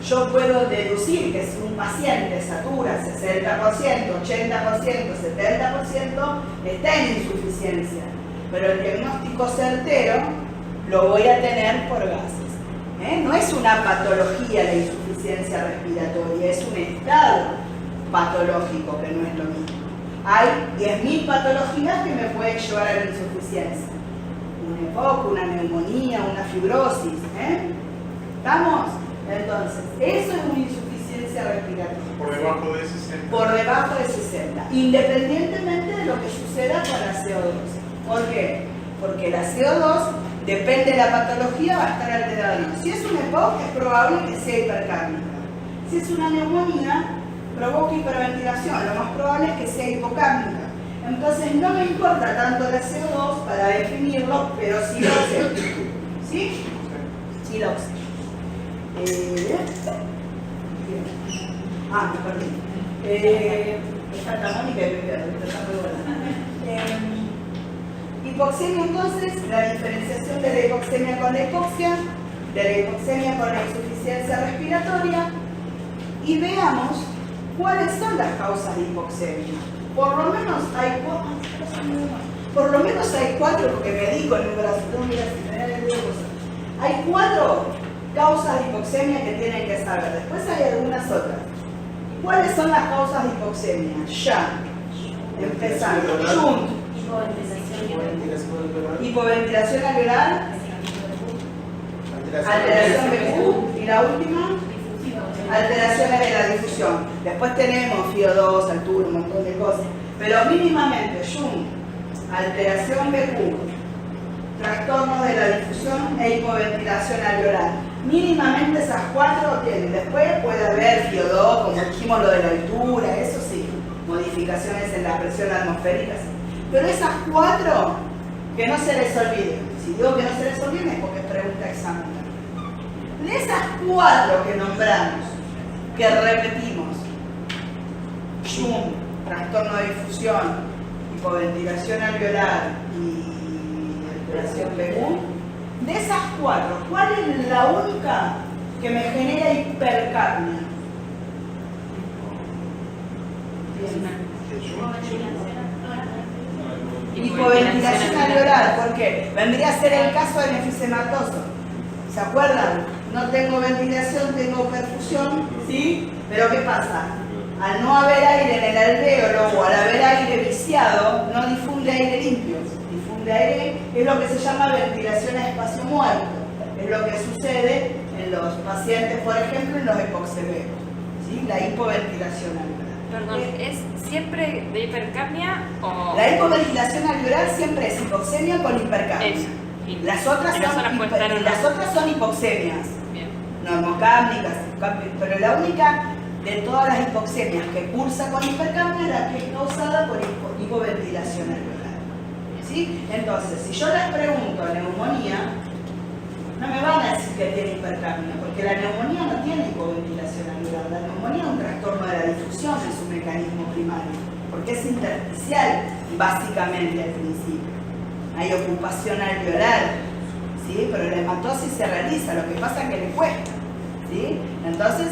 Yo puedo deducir que si un paciente satura 60%, 80%, 70%, está en insuficiencia. Pero el diagnóstico certero lo voy a tener por gases. No es una patología la insuficiencia respiratoria, es un estado patológico que no es lo mismo. Hay 10.000 patologías que me pueden llevar a la insuficiencia. Un EPOC, una neumonía, una fibrosis. ¿Estamos? Entonces, eso es una insuficiencia insuficiencia respiratoria. Por debajo de 60. Por debajo de 60, independientemente de lo que suceda con la CO2. ¿Por qué? Porque la CO2, depende de la patología, va a estar alterada. Si es un EPOC, es probable que sea hipercárnica. Si es una neumonía, provoca hiperventilación. Lo más probable es que sea hipocárnica. Entonces no me importa tanto la CO2 para definirlo, pero sí el oxígeno. ¿Sí? Sí, el oxígeno. Me perdí. Esta está Mónica y me pierdo, está muy buena. Hipoxemia, entonces, la diferenciación de la hipoxemia con la hipoxia, de la hipoxemia con la insuficiencia respiratoria, y veamos cuáles son las causas de hipoxemia. Por lo menos hay cuatro, porque me di con el brazo, hay 4 causas de hipoxemia que tienen que saber. Después hay algunas otras. ¿Cuáles son las causas de hipoxemia? Ya, empezando. Shunt, hipoventilación alveolar, alteración BQ, y la última, alteraciones de la difusión. Después tenemos FIO2, altura, un montón de cosas. Pero mínimamente, Shunt, alteración BQ, trastornos de la difusión e hipoventilación alveolar. Mínimamente esas 4 tienen. Después puede haber FIO2, como dijimos lo de la altura, eso sí, modificaciones en la presión atmosférica. Pero esas 4, que no se les olvide. Si digo que no se les olvide es porque es pregunta examen. De esas 4 que nombramos, que repetimos, Shunt, trastorno de difusión, hipoventilación alveolar y alteración BQ, de esas 4, ¿cuál es la única que me genera hipercapnia? Hipoventilación alveolar, ¿por qué? Vendría a ser el caso del enfisematoso. ¿Se acuerdan? No tengo ventilación, tengo perfusión, ¿sí? Pero ¿qué pasa? Al no haber aire en el alvéolo o al haber aire viciado, no difunde aire limpio. Difunde aire, es lo que se llama ventilación a espacio muerto. Es lo que sucede en los pacientes, por ejemplo, en los hipoxemeros, ¿sí? La hipoventilación alveolar. Perdón, ¿es siempre de hipercapnia o...? La hipoventilación alveolar siempre es hipoxemia con hipercapnia. Eso. Las otras son hipoxemias. Bien. Normocápnicas, pero la única de todas las hipoxemias que cursa con hipercapnia es la que es causada por hipoventilación alveolar. ¿Sí? Entonces, si yo les pregunto neumonía, no me van a decir que tiene hipercapnia, porque la neumonía no tiene hipoventilación alveolar. La neumonía es un trastorno de la difusión en su mecanismo primario, porque es intersticial, básicamente al principio. Hay ocupación alveolar, ¿sí? Pero la hematosis se realiza, lo que pasa es que le cuesta, ¿sí? Entonces,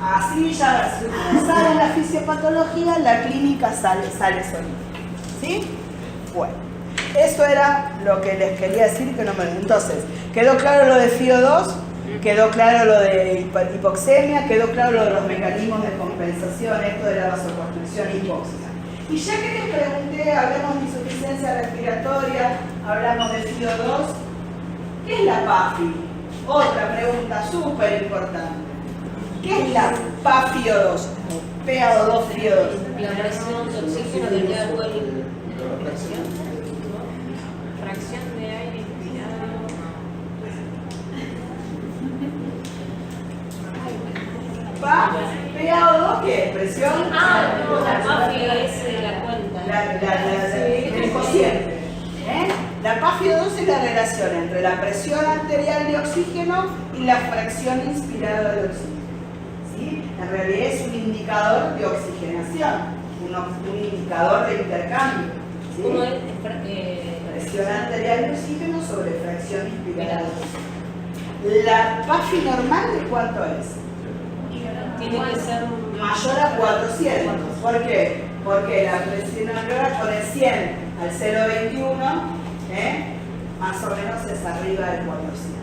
así ya si uno sabe la fisiopatología, la clínica sale solita, ¿sí? Bueno, eso era lo que les quería decir que no me... Entonces, quedó claro lo de FIO2, quedó claro lo de hipoxemia, quedó claro lo de los mecanismos de compensación, esto de la vasoconstricción hipóxica. Y ya que les pregunté, hablamos de insuficiencia respiratoria, hablamos de FIO2, ¿qué es la PAFI? Otra pregunta súper importante. ¿Qué es la PaFIO2? PaO2, FIO2. La presión de oxígeno que queda con Fracción de aire inspirado. PaO2, ¿qué es? ¿Presión? No, la PaFi es la cuenta. El cociente. La PaFIO2 es la relación entre la presión arterial de oxígeno y la fracción inspirada de oxígeno. ¿Sí? En realidad es un indicador de oxigenación, un indicador de intercambio. ¿Sí? ¿Cómo es? Presión arterial de oxígeno sobre fracción inspirada de oxígeno. ¿La PaFi normal de cuánto es? Tiene que ser Mayor a 400. ¿Por qué? Porque la presión alveolar con el 100 al 0,21, más o menos es arriba del 400.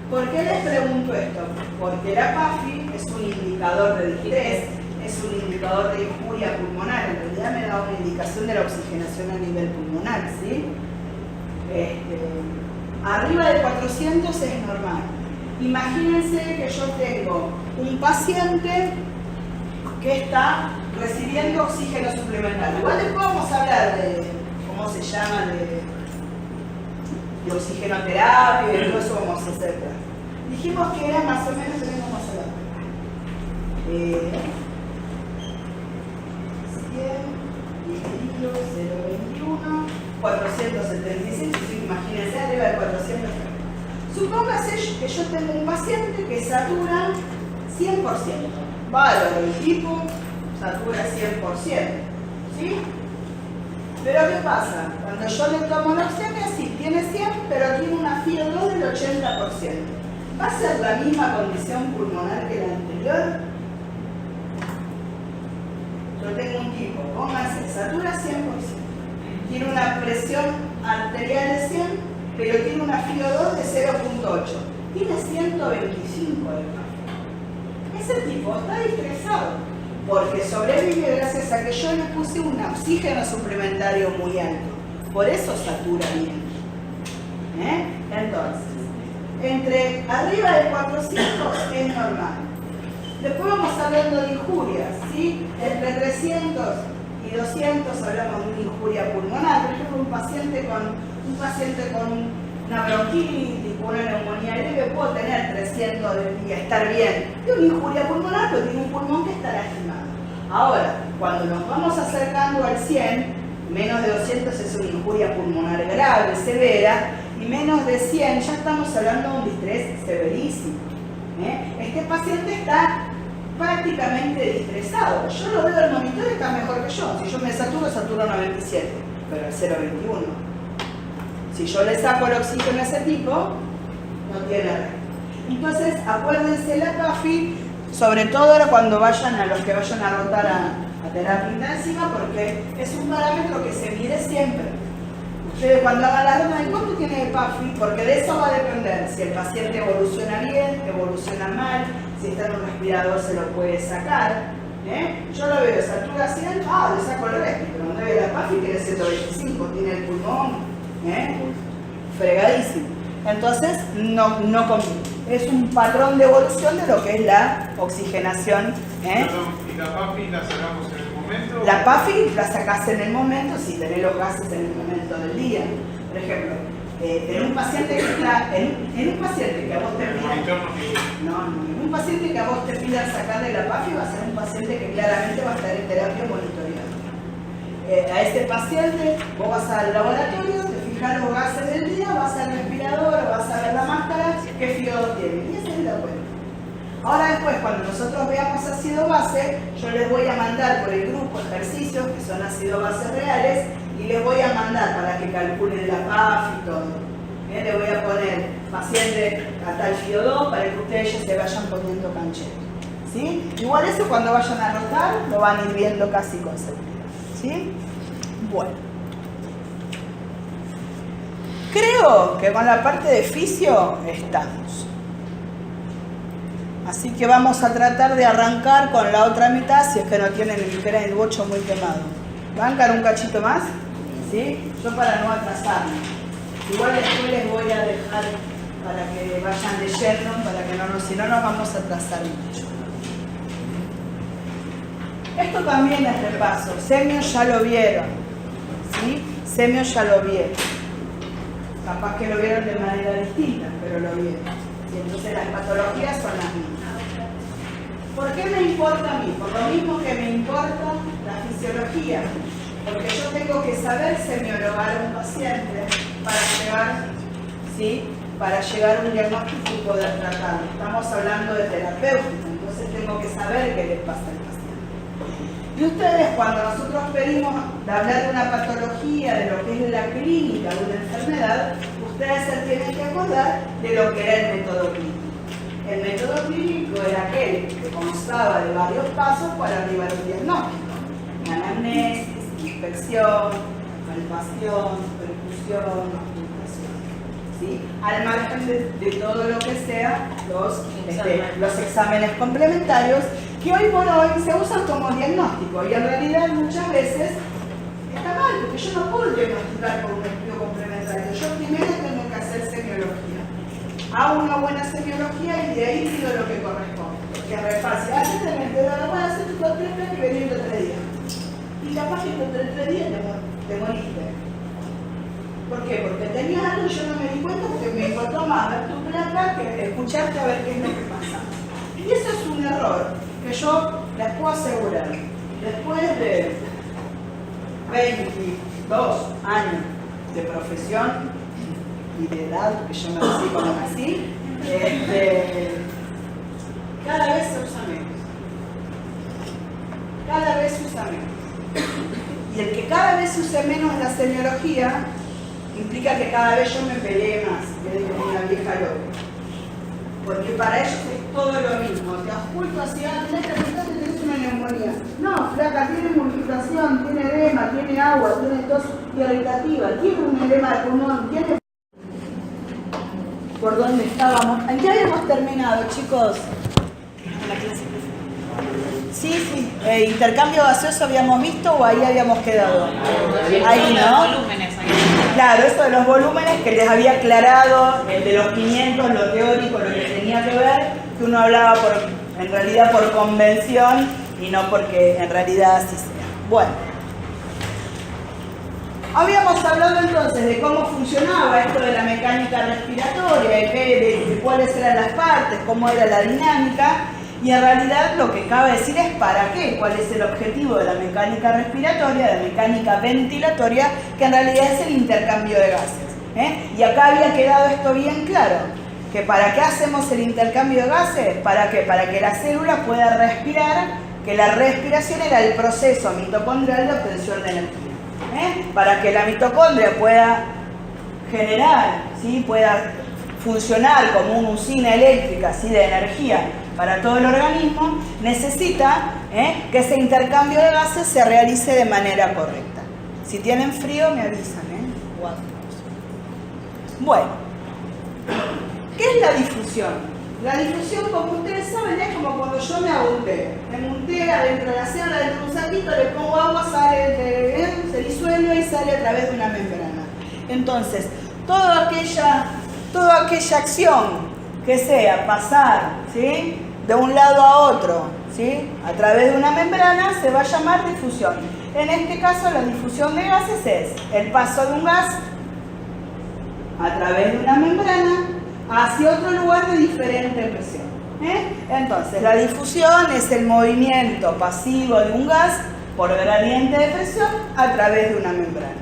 ¿Por qué les pregunto esto? Porque la PaFi es un indicador de distrés, es un indicador de injuria pulmonar. En realidad me da una indicación de la oxigenación a nivel pulmonar, ¿sí? Arriba de 400 es normal. Imagínense que yo tengo un paciente que está recibiendo oxígeno suplementario. Igual después vamos a hablar de, ¿cómo se llama? De oxigenoterapia y todo eso vamos a hacer. Dijimos que era más o menos, tenemos más a ver. 100 dividido 0,21, 476, imagínense arriba de 400. Supóngase que yo tengo un paciente que satura 100%. Bárbaro, el tipo satura 100%. ¿Sí? Pero ¿qué pasa? Cuando yo le tomo la oxígeno, sí, tiene 100, pero tiene una FiO2 del 80%. ¿Va a ser la misma condición pulmonar que la anterior? Yo tengo un tipo, pónganse, satura 100%. Tiene una presión arterial de 100, pero tiene una FiO2 de 0,8. Tiene 125 de café. Ese tipo está estresado, porque sobrevive gracias a que yo le puse un oxígeno suplementario muy alto. Por eso satura bien. Entonces, entre arriba de 400 es normal. Después vamos hablando de injurias, ¿sí? Entre 300 y 200 hablamos de una injuria pulmonar. Por ejemplo, un paciente con una bronquitis, una neumonía leve, puedo tener 300 y estar bien. Tiene una injuria pulmonar, pero tiene un pulmón que está lastimado. Ahora, cuando nos vamos acercando al 100, menos de 200 es una injuria pulmonar grave, severa, y menos de 100 ya estamos hablando de un distrés severísimo. Este paciente está prácticamente distresado. Yo lo veo al monitor y está mejor que yo. Si yo me saturo 97, pero el 0,21. Si yo le saco el oxígeno a ese tipo, no tiene red. Entonces, acuérdense la PAFI, sobre todo ahora cuando vayan a los que vayan a rotar a terapia intensiva, porque es un parámetro que se mide siempre. Ustedes cuando hagan la ronda de cuánto tiene de PAFI, porque de eso va a depender si el paciente evoluciona bien, evoluciona mal, si está en un respirador se lo puede sacar. Yo lo veo, satura 100, le saco el resto, pero cuando veo la PAFI tiene 125, tiene el pulmón fregadísimo. Entonces no conviene. Es un patrón de evolución de lo que es la oxigenación. ¿Y la PAFI la sacamos en el momento? La PAFI la sacás en el momento si tenés los gases en el momento del día. Por ejemplo, en un paciente que está, en un paciente que a vos te pidan, un paciente que a vos te pidan sacarle la PAFI va a ser un paciente que claramente va a estar en terapia monitoreada. A este paciente vos vas al laboratorio, te fijas los gases del día, vas al respirador, vas a ver la máscara, qué FiO2 tiene, y esa es la cuenta. Ahora después, cuando nosotros veamos ácido base, yo les voy a mandar por el grupo ejercicios que son ácido bases reales y les voy a mandar para que calculen la PAF y todo. Le voy a poner paciente a tal FiO2 para que ustedes ya se vayan poniendo cancheros. ¿Sí? Igual eso cuando vayan a rotar lo van a ir viendo casi con seguridad. ¿Sí? Bueno. Creo que con la parte de fisio estamos. Así que vamos a tratar de arrancar con la otra mitad si es que no tienen el bocho muy quemado. ¿Bancar un cachito más? ¿Sí? Yo para no atrasarme. Igual después les voy a dejar para que vayan leyendo, para que si no nos vamos a atrasar mucho. Esto también es repaso. Semio ya lo vieron. ¿Sí? Semio ya lo vieron. Capaz que lo vieron de manera distinta, pero lo vieron. Y entonces las patologías son las mismas. ¿Por qué me importa a mí? Por lo mismo que me importa la fisiología. Porque yo tengo que saber semiologar a un paciente para llegar a un diagnóstico y poder tratarlo. Estamos hablando de terapéutica, entonces tengo que saber qué les pasa al paciente. Y ustedes, cuando nosotros pedimos de hablar de una patología, de lo que es la clínica de una enfermedad, ustedes se tienen que acordar de lo que era el método clínico. El método clínico era aquel que constaba de varios pasos para arribar a un diagnóstico. Anamnesis, inspección, palpación, percusión, auscultación. ¿Sí? Al margen de todo lo que sea los exámenes complementarios que hoy por hoy se usan como diagnóstico y en realidad muchas veces está mal porque yo no puedo diagnosticar con un estudio complementario. Yo primero tengo que hacer semiología. hago una buena semiología y de ahí pido lo que corresponde. Que repase, haces el metedor, bueno, haces tu tres planes y venís los 3 días. Y capaz que los 3 días te moriste. ¿Por qué? Porque tenías algo y yo no me di cuenta porque me importó más ver tu placa que escucharte a ver qué es lo que pasa. Y eso es un error que yo les puedo asegurar. Después de 22 años de profesión y de edad, que yo me decí como así, cada vez se usa menos. Cada vez se usa menos. Y el que cada vez se use menos la semiología implica que cada vez yo me peleé más, que como una vieja loca. Porque para ellos es todo lo mismo. Te oculto hacia tenés una neumonía. No, flaca, tiene multiplicación, tiene edema, tiene agua, tiene tos irritativa, tiene un edema de pulmón, tiene... ¿Por dónde estábamos? ¿En qué habíamos terminado, chicos? La clase. Sí. ¿Intercambio gaseoso habíamos visto o ahí habíamos quedado? Ahí, ¿no? Volúmenes ahí. Claro, eso de los volúmenes que les había aclarado, el de los 500, lo teórico, lo que tenía que ver, que uno hablaba en realidad por convención y no porque en realidad así sea. Bueno, habíamos hablado entonces de cómo funcionaba esto de la mecánica respiratoria, de cuáles eran las partes, cómo era la dinámica. Y en realidad lo que cabe decir es para qué, cuál es el objetivo de la mecánica respiratoria, de la mecánica ventilatoria, que en realidad es el intercambio de gases. Y acá había quedado esto bien claro, que para qué hacemos el intercambio de gases, ¿para qué? Para que la célula pueda respirar, que la respiración era el proceso mitocondrial de obtención de energía. Para que la mitocondria pueda generar, ¿sí? Pueda funcionar como una usina eléctrica, ¿sí? De energía para todo el organismo, necesita que ese intercambio de gases se realice de manera correcta. Si tienen frío, me avisan. Bueno, ¿qué es la difusión? La difusión, como ustedes saben, es como cuando yo me hago un té. Me unté adentro de la célula, dentro de un saquito, le pongo agua, se disuelve y sale a través de una membrana. Entonces, toda aquella acción que sea pasar, ¿sí?, de un lado a otro, ¿sí?, a través de una membrana, se va a llamar difusión. En este caso, la difusión de gases es el paso de un gas a través de una membrana hacia otro lugar de diferente presión. Entonces, la difusión es el movimiento pasivo de un gas por gradiente de presión a través de una membrana.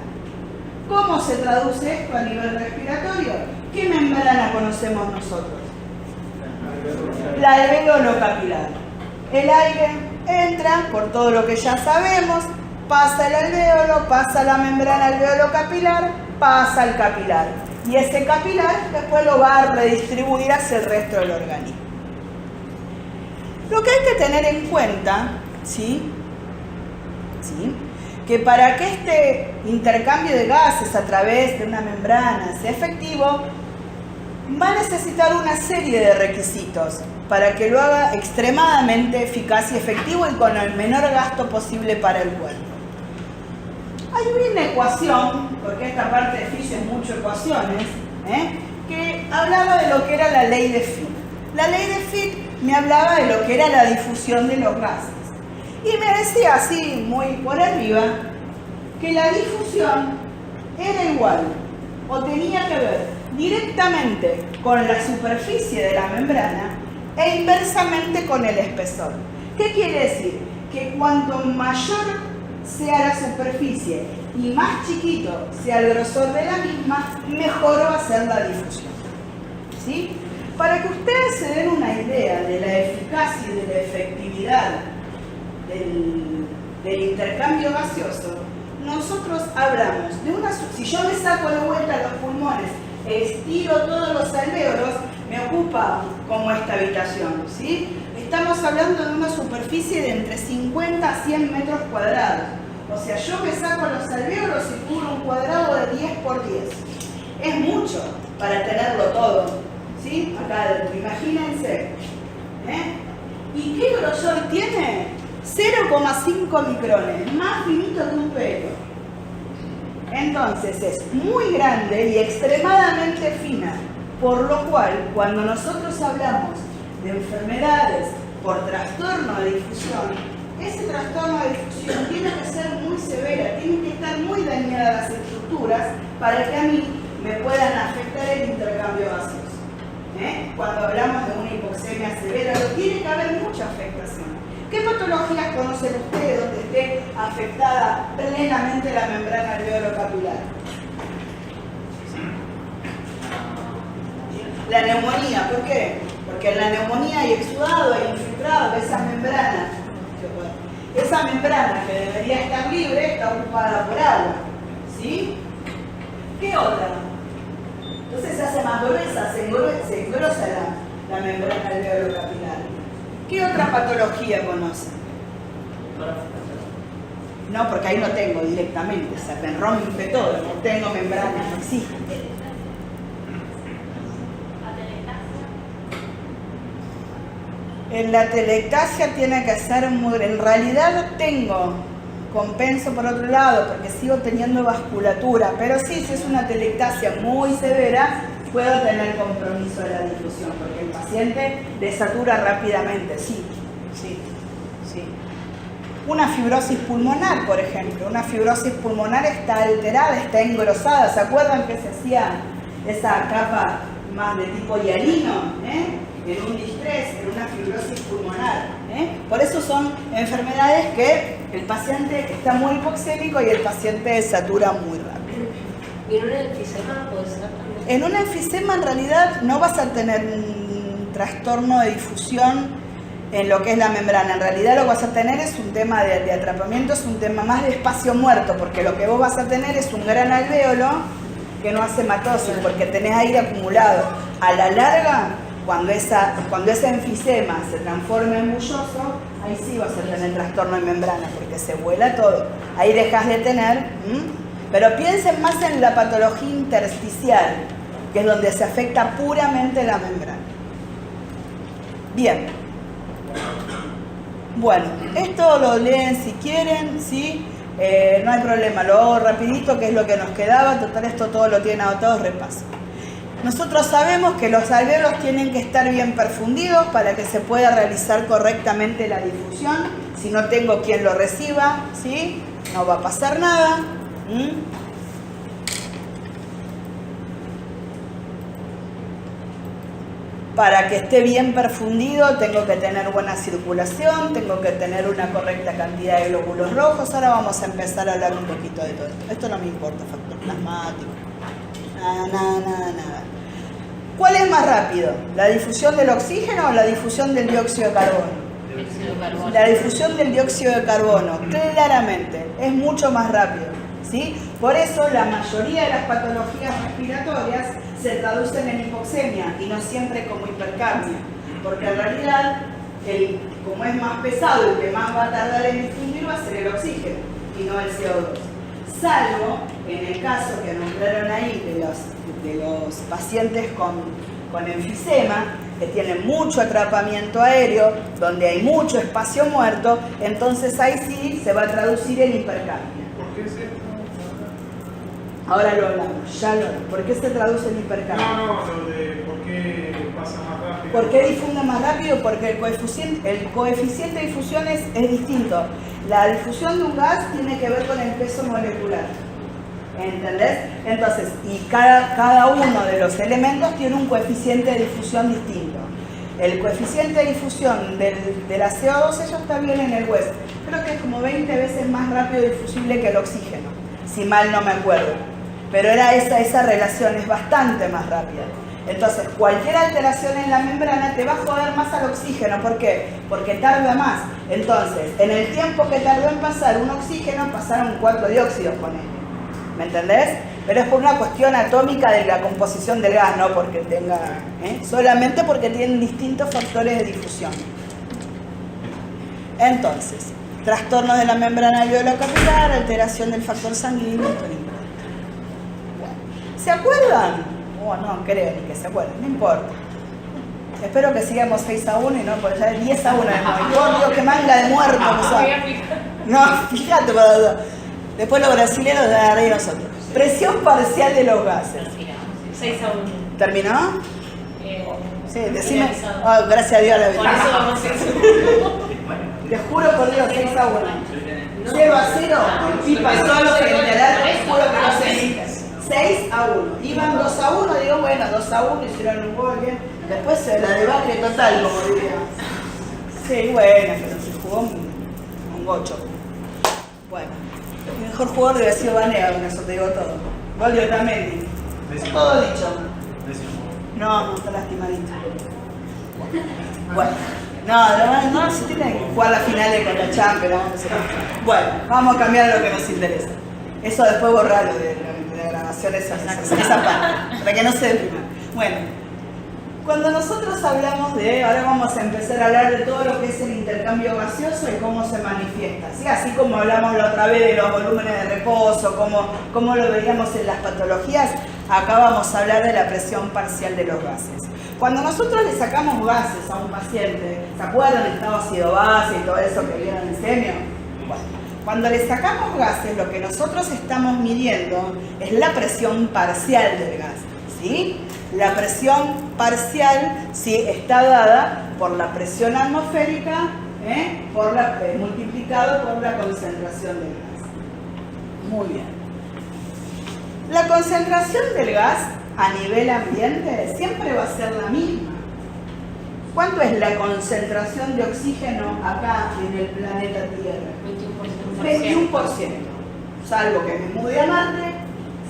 ¿Cómo se traduce esto a nivel respiratorio? ¿Qué membrana conocemos nosotros? La alvéolo capilar. El aire entra por todo lo que ya sabemos, pasa el alvéolo, pasa la membrana alvéolo capilar, pasa al capilar. Y ese capilar después lo va a redistribuir hacia el resto del organismo. Lo que hay que tener en cuenta, ¿sí?, que para que este intercambio de gases a través de una membrana sea efectivo, va a necesitar una serie de requisitos para que lo haga extremadamente eficaz y efectivo y con el menor gasto posible para el cuerpo. Hay una ecuación, porque esta parte de fisio es mucho ecuaciones, que hablaba de lo que era la ley de Fick. La ley de Fick me hablaba de lo que era la difusión de los gases. Y me decía así, muy por arriba, que la difusión era igual o tenía que ver directamente con la superficie de la membrana e inversamente con el espesor. ¿Qué quiere decir? Que cuanto mayor sea la superficie y más chiquito sea el grosor de la misma, mejor va a ser la difusión. ¿Sí? Para que ustedes se den una idea de la eficacia y de la efectividad del intercambio gaseoso, nosotros hablamos de una... Si yo me saco de vuelta los pulmones, estiro todos los alvéolos, me ocupa como esta habitación, ¿sí? Estamos hablando de una superficie de entre 50 a 100 metros cuadrados. O sea, yo me saco los alvéolos y cubro un cuadrado de 10 por 10. Es mucho para tenerlo todo, ¿sí? Acá adentro, imagínense. ¿Y qué grosor tiene? 0,5 micrones, más finito que un pelo. Entonces es muy grande y extremadamente fina. Por lo cual, cuando nosotros hablamos de enfermedades por trastorno de difusión, ese trastorno de difusión tiene que ser muy severa, tiene que estar muy dañadas las estructuras para que a mí me puedan afectar el intercambio gaseoso. Cuando hablamos de una hipoxemia severa, tiene que haber mucha afectación. ¿Qué patologías conocen ustedes donde esté afectada plenamente la membrana alveolo-capilar? La neumonía, ¿por qué? Porque en la neumonía hay exudado, hay infiltrado de esas membranas. Esa membrana que debería estar libre está ocupada por agua. ¿Sí? ¿Qué otra? Entonces se hace más gruesa, se engrosa la membrana alveolo-capilar. ¿Qué otra patología conocen? No, porque ahí no tengo directamente, se me rompe todo, no tengo membrana, no existe. En la telectasia tiene que ser muy... En realidad tengo compenso por otro lado, porque sigo teniendo vasculatura, pero sí, si es una telectasia muy severa, puedo tener compromiso de la difusión, porque el paciente desatura rápidamente, sí. Una fibrosis pulmonar, por ejemplo, una fibrosis pulmonar está alterada, está engrosada. ¿Se acuerdan que se hacía esa capa más de tipo hialino? En un distrés, en una fibrosis pulmonar. Por eso son enfermedades que el paciente está muy hipoxémico y el paciente satura muy rápido. ¿Y en un enfisema puede ser también? En un enfisema en realidad no vas a tener un trastorno de difusión en lo que es la membrana. En realidad lo que vas a tener es un tema de atrapamiento, es un tema más de espacio muerto, porque lo que vos vas a tener es un gran alvéolo que no hace hematosis, porque tenés aire acumulado. A la larga, cuando ese enfisema se transforma en bulloso, ahí sí vas a tener trastorno de membrana, porque se vuela todo. Ahí dejas de tener, pero piensen más en la patología intersticial, que es donde se afecta puramente la membrana. Bien. Bueno, esto lo leen si quieren, ¿sí? No hay problema, lo hago rapidito, que es lo que nos quedaba. Total, esto todo lo tienen anotado, repaso. Nosotros sabemos que los alvéolos tienen que estar bien perfundidos para que se pueda realizar correctamente la difusión. Si no tengo quien lo reciba, ¿sí? No va a pasar nada. Para que esté bien perfundido tengo que tener buena circulación, tengo que tener una correcta cantidad de glóbulos rojos. Ahora vamos a empezar a hablar un poquito de todo esto. Esto no me importa, factor plasmático. Nada. ¿Cuál es más rápido? ¿La difusión del oxígeno o la difusión del dióxido de carbono? La difusión del dióxido de carbono, claramente, es mucho más rápido, ¿sí? Por eso la mayoría de las patologías respiratorias se traducen en hipoxemia y no siempre como hipercapnia, porque en realidad, como es más pesado, el que más va a tardar en difundir va a ser el oxígeno y no el CO2. Salvo en el caso que nombraron ahí de los pacientes con enfisema, que tienen mucho atrapamiento aéreo, donde hay mucho espacio muerto, entonces ahí sí se va a traducir en hipercapnia. ¿Por qué es esto? Ahora lo hablamos, ¿Por qué se traduce en hipercapnia? No, lo de por qué pasa más rápido. ¿Por qué difunde más rápido? Porque el coeficiente de difusión es distinto. La difusión de un gas tiene que ver con el peso molecular. ¿Entendés? Entonces, y cada uno de los elementos tiene un coeficiente de difusión distinto. El coeficiente de difusión de la CO2, eso está bien en el West. Creo que es como 20 veces más rápido difusible que el oxígeno, si mal no me acuerdo. Pero era esa relación, es bastante más rápida. Entonces, cualquier alteración en la membrana te va a joder más al oxígeno. ¿Por qué? Porque tarda más. Entonces, en el tiempo que tardó en pasar un oxígeno, pasaron 4 dióxidos con él. ¿Me entendés? Pero es por una cuestión atómica de la composición del gas, no porque tenga... solamente porque tienen distintos factores de difusión. Entonces, trastornos de la membrana alveolo-capilar, alteración del factor sanguíneo, esto no importa. ¿Se acuerdan? No creo ni que se acuerden, no importa. Espero que sigamos 6-1 y no, porque ya es 10-1 de Por Dios, qué manga de muerto que son. No, fíjate, después los brasileños van a reír nosotros. Presión parcial de los gases. 6-1. ¿Terminó? Sí, decime. finalizado. Oh, gracias a Dios la Por vida. eso vamos a hacer. Te juro por Dios, 6 a 1. 0 a 0, el pipa solo frente al arco, te juro que no se elige. 6 a 1. Iban 2 a 1, digo, bueno, 2 a 1, hicieron un gol, bien. Después se la debacle total, como diría. Sí, bueno, pero se jugó un gocho. Bueno, el mejor jugador debe haber sido Vanega, con eso te digo todo. Gol de Otamendi. Todo dicho. No, está lastimadito. Bueno, no, se tiene que jugar la final con la Champions. No sé. Bueno, vamos a cambiar a lo que nos interesa. Eso después borrarlo de la grabación, esa parte, para que no se deprima. Bueno, cuando nosotros hablamos de, ahora vamos a empezar a hablar de todo lo que es el intercambio gaseoso y cómo se manifiesta, ¿sí? Así como hablamos la otra vez de los volúmenes de reposo, cómo lo veíamos en las patologías, acá vamos a hablar de la presión parcial de los gases. Cuando nosotros le sacamos gases a un paciente, ¿se acuerdan? Estado ácido-base y todo eso que vieron en semio. Bueno, cuando le sacamos gases, lo que nosotros estamos midiendo es la presión parcial del gas, ¿sí? La presión parcial, sí, está dada por la presión atmosférica, multiplicado por la concentración del gas. Muy bien. La concentración del gas a nivel ambiente siempre va a ser la misma. ¿Cuánto es la concentración de oxígeno acá en el planeta Tierra? 21%. Salvo que me mude a Marte,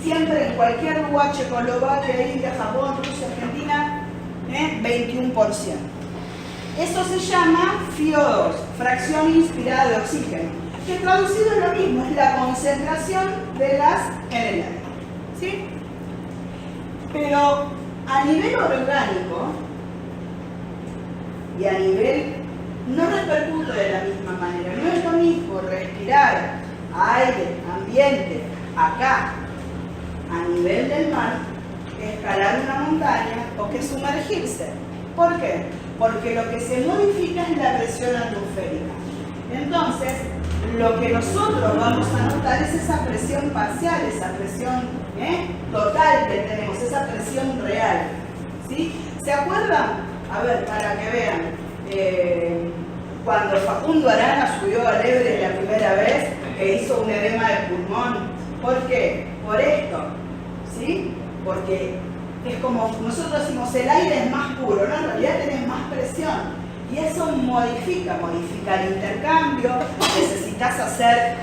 siempre en cualquier lugar, Checoslovaquia, India, Japón, Rusia, Argentina, 21%. Eso se llama FiO2, fracción inspirada de oxígeno, que traducido es lo mismo, es la concentración de gas en el aire. ¿Sí? Pero a nivel orgánico y a nivel no repercute de la misma manera. No es lo mismo respirar aire, ambiente, acá, a nivel del mar, que escalar una montaña o que sumergirse. ¿Por qué? Porque lo que se modifica es la presión atmosférica. Entonces, lo que nosotros vamos a notar es esa presión parcial, esa presión total que tenemos, esa presión real. ¿Sí? ¿Se acuerdan? A ver, para que vean, cuando Facundo Arana subió al Everest la primera vez, hizo un edema de pulmón. ¿Por qué? Por esto. ¿Sí? Porque es como nosotros decimos, el aire es más puro, ¿no? En realidad tenés más presión. Y eso modifica el intercambio, necesitas hacer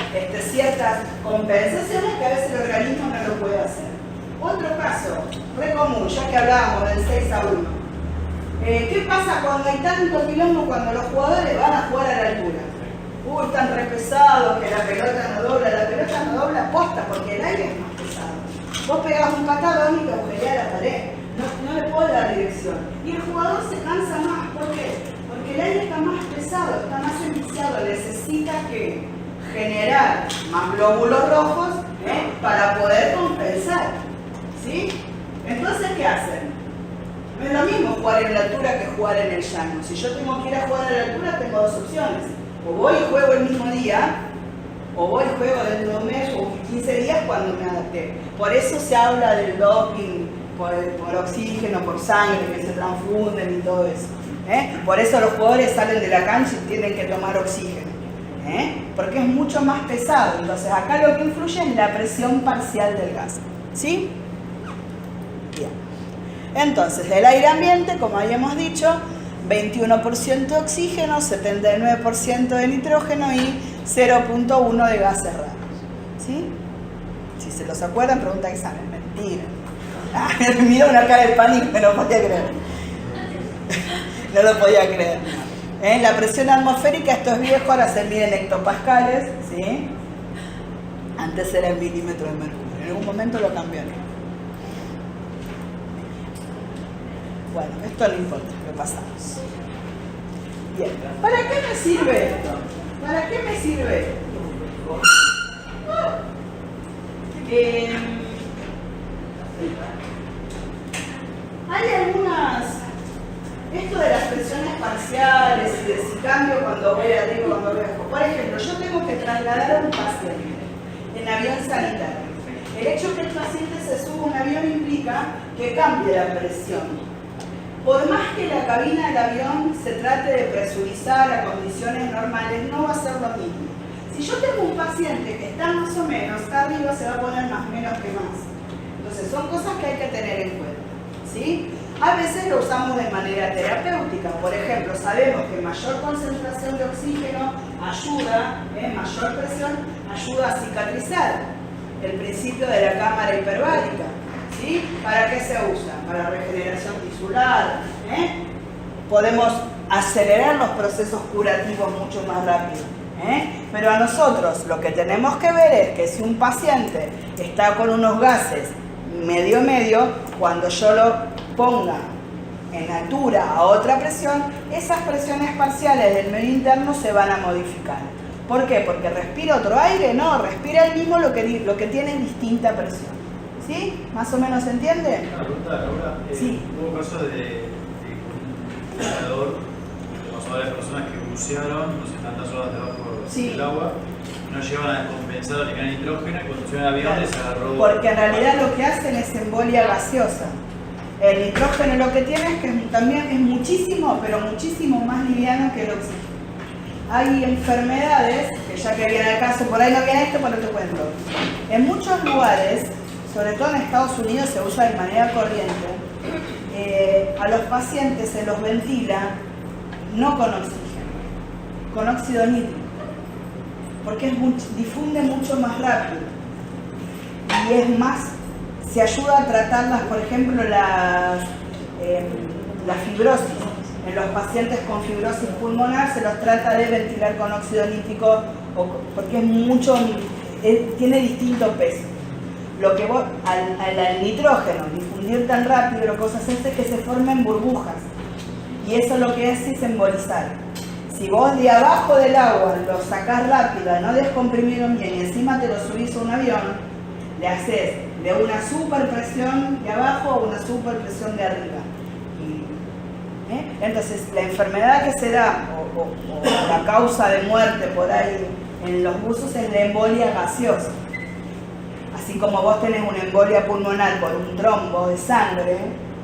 ciertas compensaciones que a veces el organismo no lo puede hacer. Otro caso, re común, ya que hablábamos del 6 a 1. ¿Qué pasa cuando hay tanto quilombo cuando los jugadores van a jugar a la altura? Uy, están re pesados, que la pelota no dobla posta porque el aire es más pesado. Vos pegás un patadón y te agujereás la pared, no le podés dar dirección. Y el jugador se cansa más, ¿por qué? Porque el aire está más pesado, está más enviciado, necesita que generar más glóbulos rojos para poder compensar. ¿Sí? Entonces, ¿qué hacen? No es lo mismo jugar en la altura que jugar en el llano. Si yo tengo que ir a jugar a la altura, tengo dos opciones. O voy y juego el mismo día, o voy y juego dentro de un mes o 15 días cuando me adapté. Por eso se habla del doping, por oxígeno, por sangre, que se transfunden y todo eso. Por eso los jugadores salen de la cancha y tienen que tomar oxígeno. Porque es mucho más pesado. Entonces acá lo que influye es la presión parcial del gas. ¿Sí? Bien. Entonces, del aire ambiente, como habíamos dicho, 21% de oxígeno, 79% de nitrógeno y 0.1 de gases raros. ¿Sí? Si se los acuerdan, pregunta de examen. Mentira. Mira una cara de pánico, no lo podía creer. No lo podía creer. La presión atmosférica, esto es viejo, ahora se mide en hectopascales, ¿sí? Antes era en milímetros de mercurio. En algún momento lo cambiaron. Bueno, esto no importa, lo pasamos. Bien, ¿para qué me sirve esto? ¿Para qué me sirve esto? Hay algunas... Esto de las presiones parciales y de si cambio cuando voy arriba, cuando voy abajo. Por ejemplo, yo tengo que trasladar a un paciente en avión sanitario. El hecho que el paciente se suba a un avión implica que cambie la presión. Por más que la cabina del avión se trate de presurizar a condiciones normales, no va a ser lo mismo. Si yo tengo un paciente que está más o menos, arriba se va a poner más menos que más. Entonces son cosas que hay que tener en cuenta, ¿sí? A veces lo usamos de manera terapéutica. Por ejemplo, sabemos que mayor concentración de oxígeno ayuda, mayor presión, ayuda a cicatrizar. El principio de la cámara hiperbárica, ¿sí? ¿Para qué se usa? Para regeneración tisular, Podemos acelerar los procesos curativos mucho más rápido. Pero a nosotros lo que tenemos que ver es que si un paciente está con unos gases medio, cuando yo lo ponga en altura a otra presión, esas presiones parciales del medio interno se van a modificar. ¿Por qué? Porque respira otro aire, no, respira el mismo, lo que tiene distinta presión. ¿Sí? ¿Más o menos se entiende? Una pregunta, Laura. Sí. Hubo casos de un buceador, le pasó a varias personas que bucearon, no sé, tantas horas debajo del agua, no llegaban a descompensar o eliminar nitrógeno y cuando subieron al avión les agarró. Porque en realidad lo que hacen es embolia gaseosa. El nitrógeno lo que tiene es que también es muchísimo, pero muchísimo más liviano que el oxígeno. Hay enfermedades, que ya que viene el caso, por ahí no viene esto, pero te cuento. En muchos lugares, sobre todo en Estados Unidos, se usa de manera corriente. A los pacientes se los ventila no con oxígeno, con óxido nítrico, porque difunde mucho más rápido y es más, se ayuda a tratarlas, por ejemplo, la fibrosis. En los pacientes con fibrosis pulmonar se los trata de ventilar con óxido nítrico porque tiene distinto peso. Lo que al nitrógeno difundir tan rápido, lo que vos haces es que se formen burbujas y eso lo que hace es embolizar. Si vos de abajo del agua lo sacás rápido, no descomprimieron bien y encima te lo subís a un avión, le haces de una superpresión de abajo a una superpresión de arriba. Entonces la enfermedad que se da o la causa de muerte por ahí en los buzos es la embolia gaseosa. Así como vos tenés una embolia pulmonar por un trombo de sangre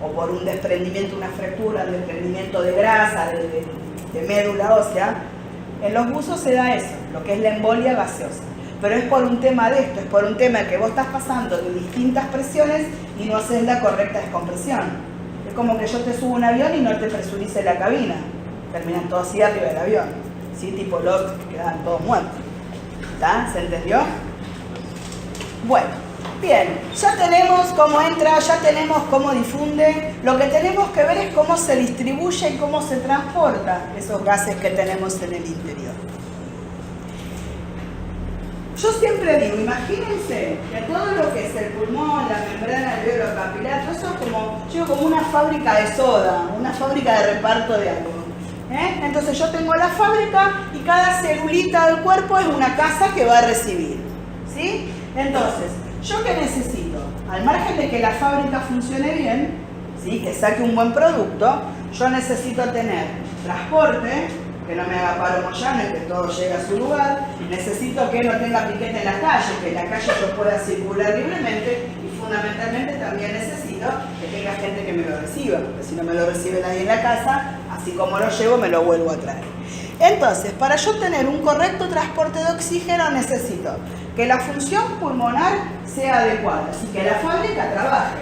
o por un desprendimiento, una fractura, un desprendimiento de grasa, de médula ósea, en los buzos se da eso, lo que es la embolia gaseosa. Pero es por un tema de esto, es por un tema que vos estás pasando de distintas presiones y no haces la correcta descompresión. Es como que yo te subo a un avión y no te presurice la cabina. Terminan todos así arriba del avión. ¿Sí? Tipo Lot, que quedan todos muertos. ¿Está? ¿Se entendió? Bueno, bien. Ya tenemos cómo entra, ya tenemos cómo difunde. Lo que tenemos que ver es cómo se distribuye y cómo se transporta esos gases que tenemos en el interior. Yo siempre digo, imagínense que todo lo que es el pulmón, la membrana alveolo capilar, todo eso es como una fábrica de soda, una fábrica de reparto de algo. Entonces yo tengo la fábrica y cada celulita del cuerpo es una casa que va a recibir. ¿Sí? Entonces, ¿yo qué necesito? Al margen de que la fábrica funcione bien, ¿sí? Que saque un buen producto, yo necesito tener transporte, que no me haga paro moyano y que todo llegue a su lugar. Necesito que no tenga piquete en la calle, que en la calle yo pueda circular libremente y fundamentalmente también necesito que tenga gente que me lo reciba, porque si no me lo recibe nadie en la casa, así como lo llevo me lo vuelvo a traer. Entonces, para yo tener un correcto transporte de oxígeno necesito que la función pulmonar sea adecuada, así que la fábrica trabaje.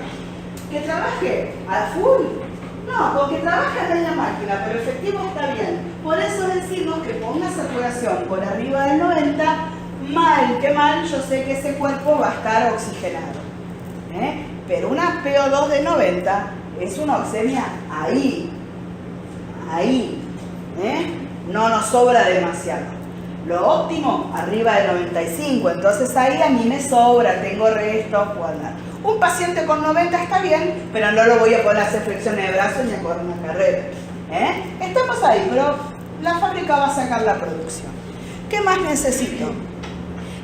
¿Que trabaje a full? No, porque trabaja en la máquina, pero efectivo está bien. Por eso decimos que con una saturación por arriba del 90, mal que mal, yo sé que ese cuerpo va a estar oxigenado. Pero una PO2 de 90 es una oxemia ahí. No nos sobra demasiado. Lo óptimo, arriba del 95, entonces ahí a mí me sobra, tengo restos, puedo andar. Un paciente con 90 está bien, pero no lo voy a poner a hacer flexiones de brazos ni a correr una carrera. Estamos ahí, pero la fábrica va a sacar la producción. ¿Qué más necesito?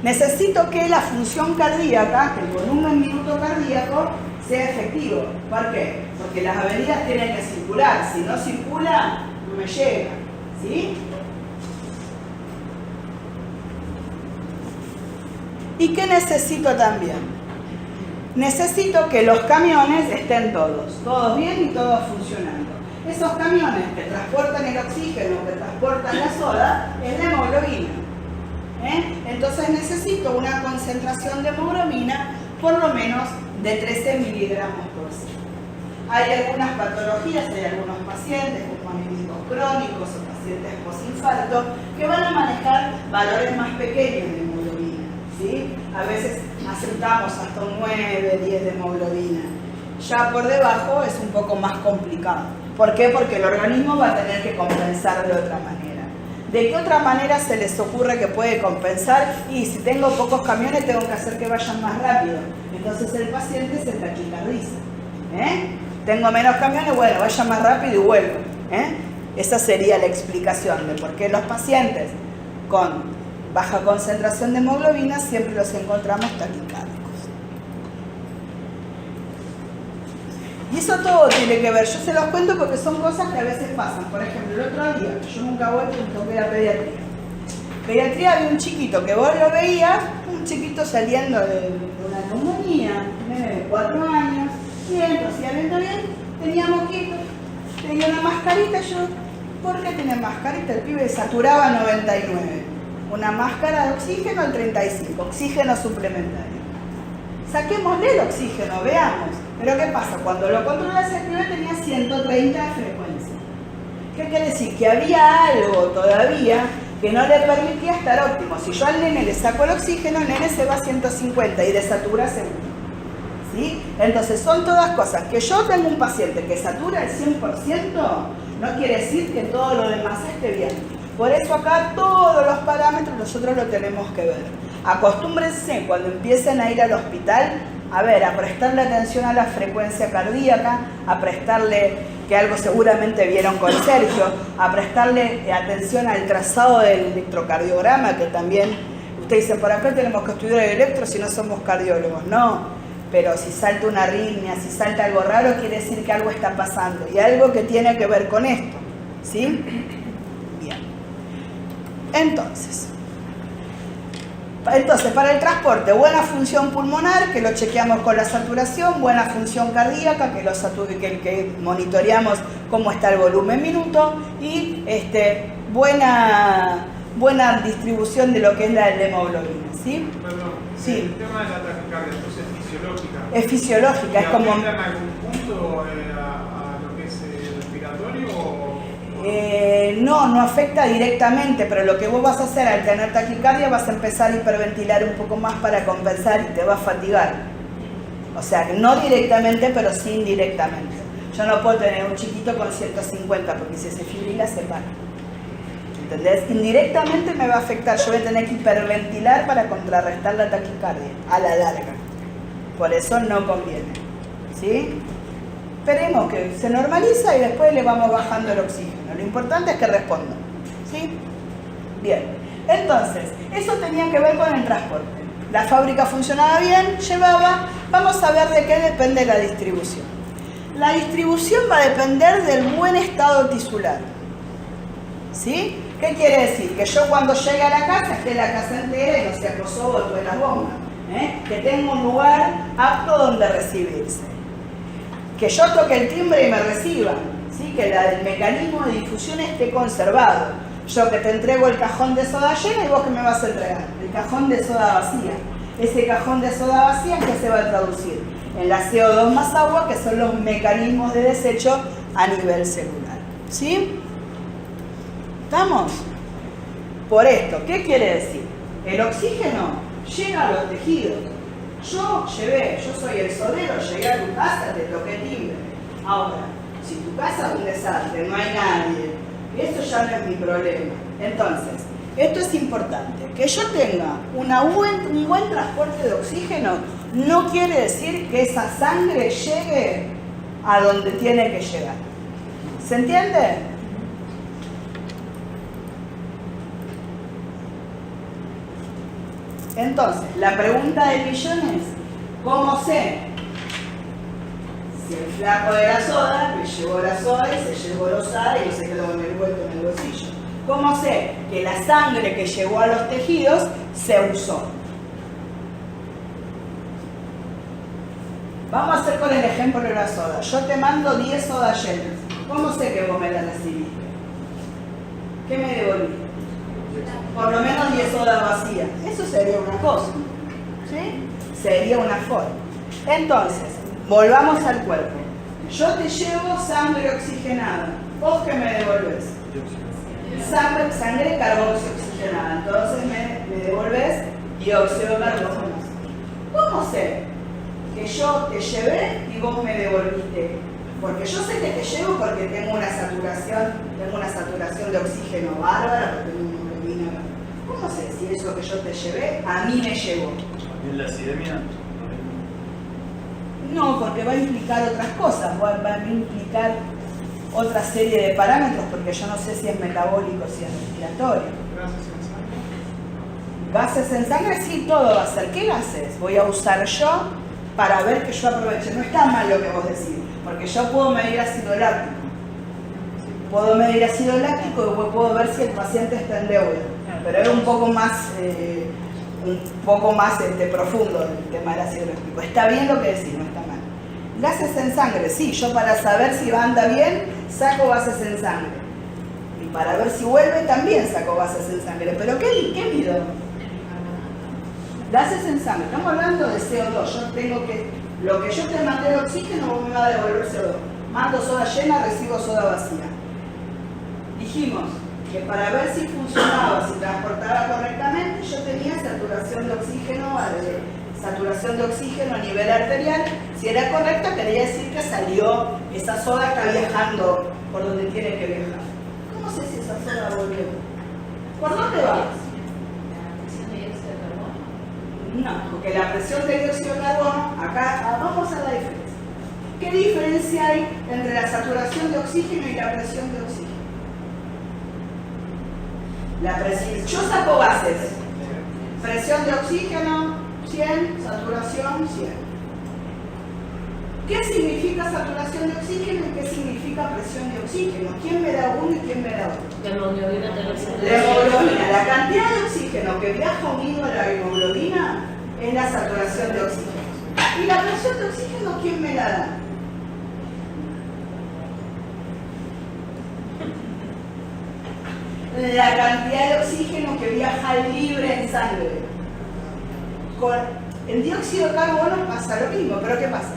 Necesito que la función cardíaca, que el volumen minuto cardíaco, sea efectivo. ¿Por qué? Porque las avenidas tienen que circular. Si no circula, no me llega. ¿Sí? ¿Y qué necesito también? necesito que los camiones estén todos bien y todos funcionando. Esos camiones que transportan el oxígeno, que transportan la soda, es de hemoglobina. Entonces necesito una concentración de hemoglobina por lo menos de 13 miligramos por cien. Hay algunas patologías, hay algunos pacientes como anémicos crónicos o pacientes posinfarto que van a manejar valores más pequeños de hemoglobina, ¿sí? A veces aceptamos hasta un 9, 10 de hemoglobina. Ya por debajo es un poco más complicado. ¿Por qué? Porque el organismo va a tener que compensar de otra manera. ¿De qué otra manera se les ocurre que puede compensar? Y si tengo pocos camiones tengo que hacer que vayan más rápido. Entonces el paciente se taquicardiza. Tengo menos camiones, bueno, vaya más rápido y vuelvo. Esa sería la explicación de por qué los pacientes con baja concentración de hemoglobina siempre los encontramos taquicárdicos. Y eso todo tiene que ver, yo se los cuento porque son cosas que a veces pasan. Por ejemplo, el otro día, yo nunca voy porque tengo que ir a pediatría. Pediatría había un chiquito que vos lo veías, un chiquito saliendo de una neumonía, de 4 años, bien, hacía lento bien, tenía moquito, tenía una mascarita. Yo, ¿por qué tenía mascarita? El pibe saturaba 99, una máscara de oxígeno al 35, oxígeno suplementario. Saquémosle el oxígeno, veamos. Pero ¿qué pasa? Cuando lo controlas el pibe tenía 130 de frecuencia. ¿Qué quiere decir? Que había algo todavía que no le permitía estar óptimo. Si yo al nene le saco el oxígeno, el nene se va a 150 y desatura seguro. ¿Sí? Entonces son todas cosas. Que yo tengo un paciente que satura el 100%, no quiere decir que todo lo demás esté bien. Por eso acá todos los parámetros nosotros lo tenemos que ver. Acostúmbrense cuando empiecen a ir al hospital, a ver, a prestarle atención a la frecuencia cardíaca, a prestarle, que algo seguramente vieron con Sergio, a prestarle atención al trazado del electrocardiograma, que también, usted dice, por acá tenemos que estudiar el electro si no somos cardiólogos. No, pero si salta una arritmia, si salta algo raro, quiere decir que algo está pasando, y algo que tiene que ver con esto, ¿sí? Bien. Entonces, para el transporte, buena función pulmonar, que lo chequeamos con la saturación, buena función cardíaca, que monitoreamos cómo está el volumen minuto, y buena distribución de lo que es la hemoglobina, ¿sí? Perdón, sí. El tema de la taquicardia, entonces es fisiológica. Es fisiológica, es como... ¿Afecta en algún punto a lo que es el respiratorio o...? No afecta directamente, pero lo que vos vas a hacer al tener taquicardia, vas a empezar a hiperventilar un poco más para compensar y te va a fatigar. O sea, no directamente, pero sí indirectamente. Yo no puedo tener un chiquito con 150 porque si se fibrila se para. ¿Entendés? Indirectamente me va a afectar. Yo voy a tener que hiperventilar para contrarrestar la taquicardia a la larga. Por eso no conviene. ¿Sí? Esperemos que se normaliza y después le vamos bajando el oxígeno. Lo importante es que responda. ¿Sí? Bien. Entonces, eso tenía que ver con el transporte. La fábrica funcionaba bien, llevaba. Vamos a ver de qué depende la distribución. La distribución va a depender del buen estado tisular. ¿Sí? ¿Qué quiere decir? Que yo cuando llegue a la casa, esté la casa entera y no se acosó boto de las bombas. Que tenga un lugar apto donde recibirse. Que yo toque el timbre y me reciban, ¿sí? Que el mecanismo de difusión esté conservado. Yo que te entrego el cajón de soda llena y vos que me vas a entregar el cajón de soda vacía. Ese cajón de soda vacía, ¿qué se va a traducir? En la CO2 más agua, que son los mecanismos de desecho a nivel celular. ¿Sí? ¿Estamos? Por esto, ¿qué quiere decir? El oxígeno llega a los tejidos. Yo soy el sodero, llegué a tu casa, te toqué timbre. Ahora, si tu casa es un desastre, no hay nadie, eso ya no es mi problema. Entonces, esto es importante. Que yo tenga un buen transporte de oxígeno no quiere decir que esa sangre llegue a donde tiene que llegar. ¿Se entiende? Entonces, la pregunta del millón es, ¿cómo sé si el flaco de la soda me llevó la soda y se llevó los SAD y se quedó envuelto en el bolsillo? ¿Cómo sé que la sangre que llegó a los tejidos se usó? Vamos a hacer con el ejemplo de la soda. Yo te mando 10 sodas llenas. ¿Cómo sé que vos me las recibiste? ¿Qué me devolviste? Por lo menos 10 sodas vacías. Eso sería una cosa. ¿Sí? Sería una forma. Entonces, volvamos al cuerpo. Yo te llevo sangre oxigenada. ¿Vos qué me devolvés? Sangre carboxio oxigenada. Entonces me devolvés dióxido de carbono. ¿Cómo sé que yo te llevé y vos me devolviste? Porque yo sé que te llevo porque tengo una saturación de oxígeno bárbara, porque tengo hemoglobina. ¿Cómo sé si eso que yo te llevé a mí me llevó? ¿También la acidemia? No, porque va a implicar otras cosas, va a implicar otra serie de parámetros, porque yo no sé si es metabólico o si es respiratorio. ¿Gases en sangre? Gases en sangre, sí, todo va a ser. ¿Qué gases voy a usar yo para ver que yo aproveche? No está mal lo que vos decís, porque yo puedo medir ácido láctico. Puedo medir ácido láctico y puedo ver si el paciente está en deuda. Pero es un poco más profundo el tema del ácido láctico. Está bien lo que decís, no está mal. Gases en sangre, sí, yo para saber si anda bien, saco gases en sangre. Y para ver si vuelve, también saco gases en sangre. ¿Pero qué mido? Gases en sangre, estamos hablando de CO2. Yo tengo que, lo que yo te mandé de oxígeno, vos me vas a devolver CO2. Mando soda llena, recibo soda vacía. Dijimos que para ver si funcionaba, si transportaba correctamente, yo tenía saturación de oxígeno a nivel arterial. Si era correcta, quería decir que salió, esa soda está viajando por donde tiene que viajar. ¿Cómo sé si esa soda volvió? ¿Por dónde vas? No, porque la presión de dióxido de carbono, acá vamos a la diferencia. ¿Qué diferencia hay entre la saturación de oxígeno y la presión de oxígeno? La presión, yo saco gases. Presión de oxígeno 100, saturación 100. ¿Qué significa saturación de oxígeno y qué significa presión de oxígeno? ¿Quién me da uno y quién me da otro? La hemoglobina te lo hace. La hemoglobina, la cantidad de oxígeno que viaja unido a la hemoglobina es la saturación de oxígeno. ¿Y la presión de oxígeno quién me la da? La cantidad de oxígeno que viaja libre en sangre. Con el dióxido de carbono pasa lo mismo, pero ¿qué pasa?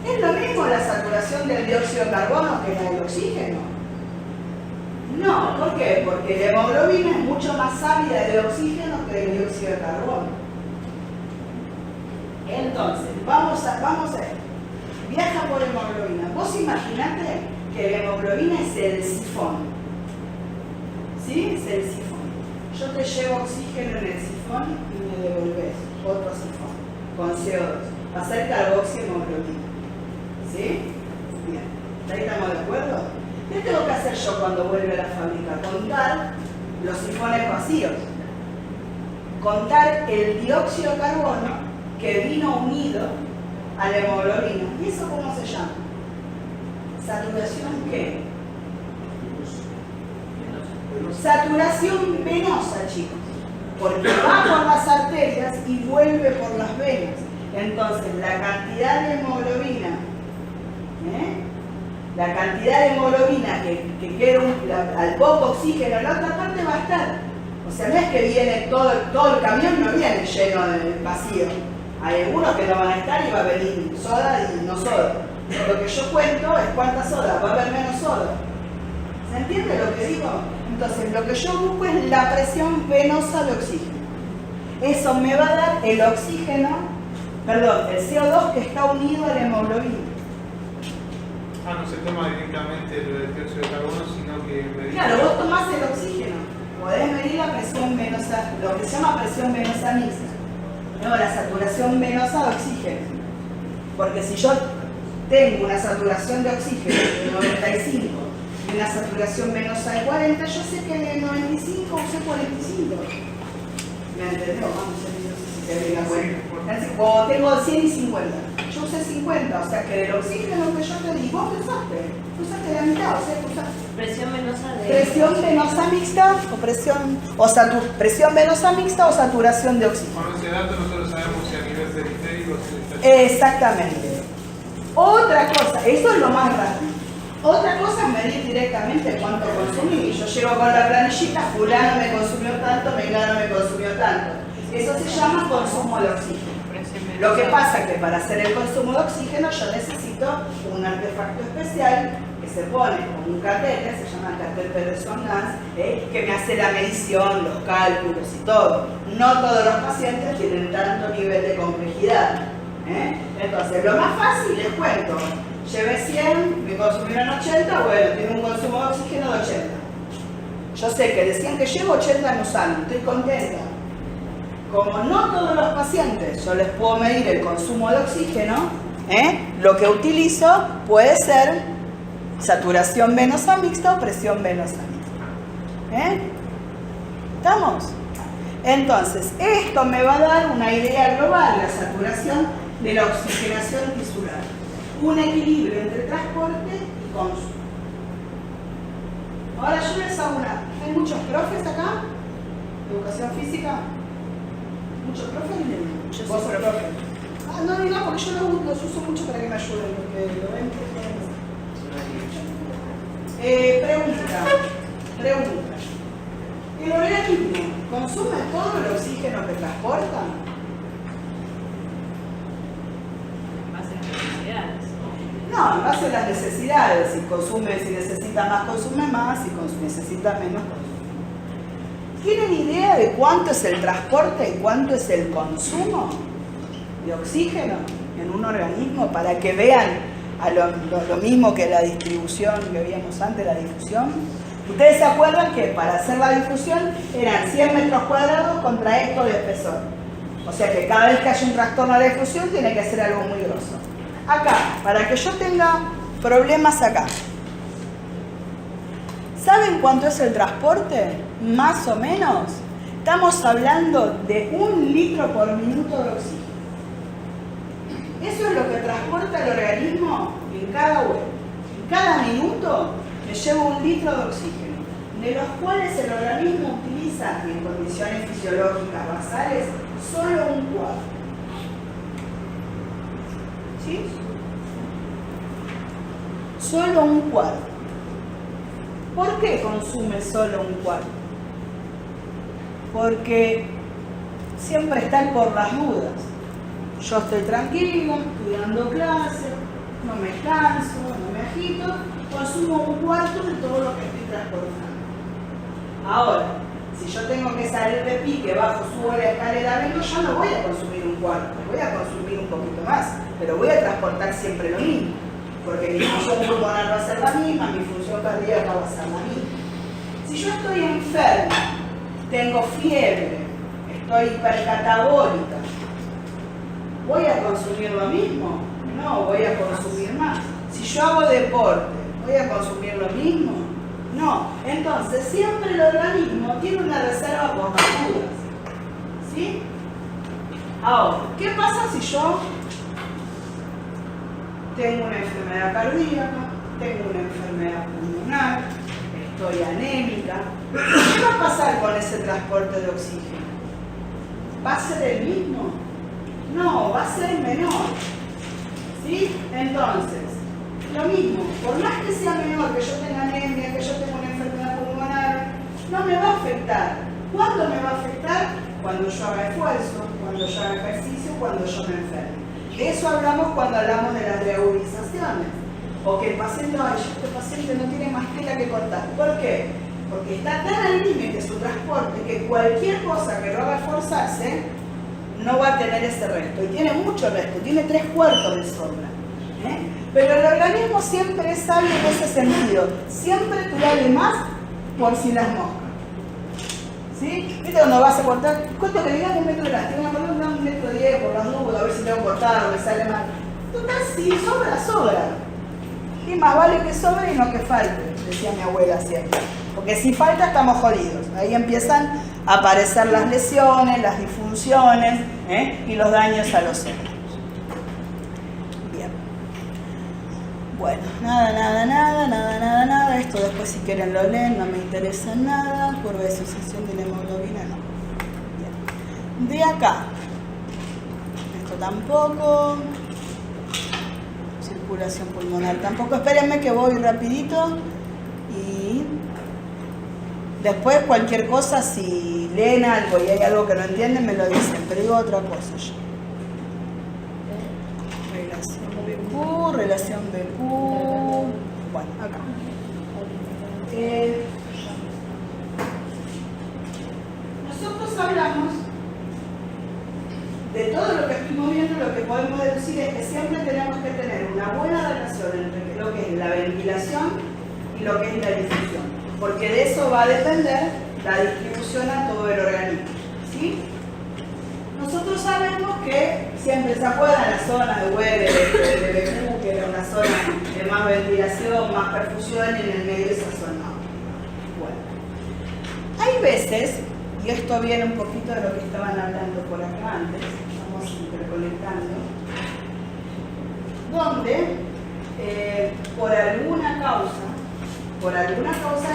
¿Es lo mismo la saturación del dióxido de carbono que la del oxígeno? No, ¿por qué? Porque la hemoglobina es mucho más ávida de oxígeno que el dióxido de carbono. Entonces, vamos a ver. Viaja por hemoglobina. Vos imaginate que la hemoglobina es el sifón. ¿Sí? Es el sifón. Yo te llevo oxígeno en el sifón y me devolvés otro sifón con CO2. Va a ser carboxiemoglobina. ¿Sí? Bien. ¿Ahí estamos de acuerdo? ¿Qué tengo que hacer yo cuando vuelve a la fábrica? Contar los sifones vacíos. Contar el dióxido de carbono que vino unido a la hemoglobina. ¿Y eso cómo se llama? ¿Saturación qué? Saturación venosa, chicos. Porque va por las arterias y vuelve por las venas. Entonces, la cantidad de hemoglobina, la cantidad de hemoglobina que queda al poco oxígeno en la otra parte va a estar. O sea, no es que viene todo el camión, no viene lleno de vacío. Hay algunos que no van a estar y va a venir soda y no soda. Lo que yo cuento es cuánta soda, va a haber menos soda. ¿Se entiende lo que digo? Entonces, lo que yo busco es la presión venosa de oxígeno. Eso me va a dar el oxígeno, perdón, el CO2 que está unido a la hemoglobina. No se toma directamente el dióxido de carbono, sino que medimos. Claro, vos tomás el oxígeno, podés medir la presión venosa, lo que se llama presión venosa mixta. No, la saturación venosa de oxígeno. Porque si yo tengo una saturación de oxígeno de 95 y una saturación venosa de 40, yo sé que de 95 usé 45. ¿Me entendió? Vamos a ver si te doy la cuenta. Como tengo 100 y 50, yo usé 50, o sea que del oxígeno que yo te di, vos qué usaste la mitad, o sea que usaste. Presión venosa de... Presión venosa mixta presión venosa mixta o saturación de oxígeno. Con ese dato nosotros sabemos si a nivel periférico se está... Exactamente. Otra cosa, eso es lo más rápido. Otra cosa es medir directamente cuánto consumí. Yo llego con la planillita, fulano me consumió tanto, mengano me consumió tanto. Eso se llama consumo de oxígeno. Lo que pasa es que para hacer el consumo de oxígeno yo necesito un artefacto especial que se pone con un catéter, se llama catéter Peterson-Gans, que me hace la medición, los cálculos y todo. No todos los pacientes tienen tanto nivel de complejidad. Entonces, lo más fácil les cuento. Llevé 100, me consumieron 80, bueno, tiene un consumo de oxígeno de 80. Yo sé que de 100 que llevo, 80 no salen, estoy contenta. Como no todos los pacientes yo les puedo medir el consumo de oxígeno, lo que utilizo puede ser saturación venosa mixta o presión venosa mixta. ¿Estamos? Entonces, esto me va a dar una idea global, la saturación de la oxigenación tisular. Un equilibrio entre transporte y consumo. Ahora yo les hago una... ¿Hay muchos profes acá? ¿Educación física? ¿Muchos profes? Yo ¿Vos soy sos profe. No, porque yo los uso mucho para que me ayuden, porque lo ven que pregunta. ¿El organismo consume todo el oxígeno que transporta? Más en las necesidades. No, en base a las necesidades. Si necesita más, consume más. Si necesita menos, consume. ¿Tienen idea de cuánto es el transporte y cuánto es el consumo de oxígeno en un organismo? Para que vean a lo mismo que la distribución que veíamos antes, la difusión. Ustedes se acuerdan que para hacer la difusión eran 100 metros cuadrados contra esto de espesor. O sea que cada vez que haya un trastorno de difusión tiene que ser algo muy grosso. Acá, para que yo tenga problemas acá. ¿Saben cuánto es el transporte? Más o menos. Estamos hablando de 1 litro por minuto de oxígeno. Eso es lo que transporta el organismo en cada huevo. En cada minuto me llevo 1 litro de oxígeno, de los cuales el organismo utiliza en condiciones fisiológicas basales solo 1/4. ¿Sí? Solo 1/4. ¿Por qué consume solo 1/4? Porque siempre está el por las dudas. Yo estoy tranquila, estoy dando clase, no me canso, no me agito, consumo 1/4 de todo lo que estoy transportando. Ahora, si yo tengo que salir de pique, bajo, subo la escalera, vengo, yo no voy a consumir 1/4, voy a consumir un poquito más, pero voy a transportar siempre lo mismo, porque mi función pulmonar va a ser la misma, mi función cardíaca va a ser la misma. Si yo estoy enferma, tengo fiebre, estoy hipercatabólica, ¿voy a consumir lo mismo? No, voy a consumir más. Si yo hago deporte, ¿voy a consumir lo mismo? No. Entonces, siempre el organismo tiene una reserva por las dudas. ¿Sí? Ahora, ¿qué pasa si yo tengo una enfermedad cardíaca, tengo una enfermedad pulmonar, estoy anémica? ¿Qué va a pasar con ese transporte de oxígeno? ¿Va a ser el mismo? No, va a ser menor. ¿Sí? Entonces, lo mismo, por más que sea menor, que yo tenga anemia, que yo tenga una enfermedad pulmonar, no me va a afectar. ¿Cuándo me va a afectar? Cuando yo haga esfuerzo, cuando yo haga ejercicio, cuando yo me enferme. De eso hablamos cuando hablamos de las reagudizaciones. O que el paciente, este paciente no tiene más tela que cortar. ¿Por qué? Porque está tan al límite su transporte que cualquier cosa que lo haga esforzarse no va a tener ese resto. Y tiene mucho resto, tiene 3/4 de sobra. Pero el organismo siempre es sabio en ese sentido. Siempre te da de más por si las moscas. ¿Sí? ¿Viste cuando vas a cortar? ¿Cuánto que digas 1 metro de elástico? Una columna, 1,10 metros por las dudas, a ver si tengo cortado, me sale mal. Total, si sobra, sobra. Y más vale que sobre y no que falte, decía mi abuela siempre. Porque si falta estamos jodidos. Ahí empiezan a aparecer las lesiones, las disfunciones y los daños a los órganos. Bien. Bueno, nada. Esto después si quieren lo leen, no me interesa nada. Curva de sucesión de la hemoglobina, no. Bien. De acá. Esto tampoco. circulación pulmonar. Tampoco espérenme que voy rapidito y después cualquier cosa, si leen algo y hay algo que no entienden, me lo dicen, pero digo otra cosa yo. Relación BQ, bueno, acá. Nosotros hablamos de todo lo que estuvimos viendo, lo que podemos deducir es que siempre tenemos que tener una buena relación entre lo que es la ventilación y lo que es la difusión, porque de eso va a depender la distribución a todo el organismo, ¿sí? Nosotros sabemos que siempre se acuerdan la zona de Weber, de BQ, que era una zona de más ventilación, más perfusión, y en el medio de esa zona. Bueno, hay veces, y esto viene un poquito de lo que estaban hablando por acá antes, estamos interconectando, donde por alguna causa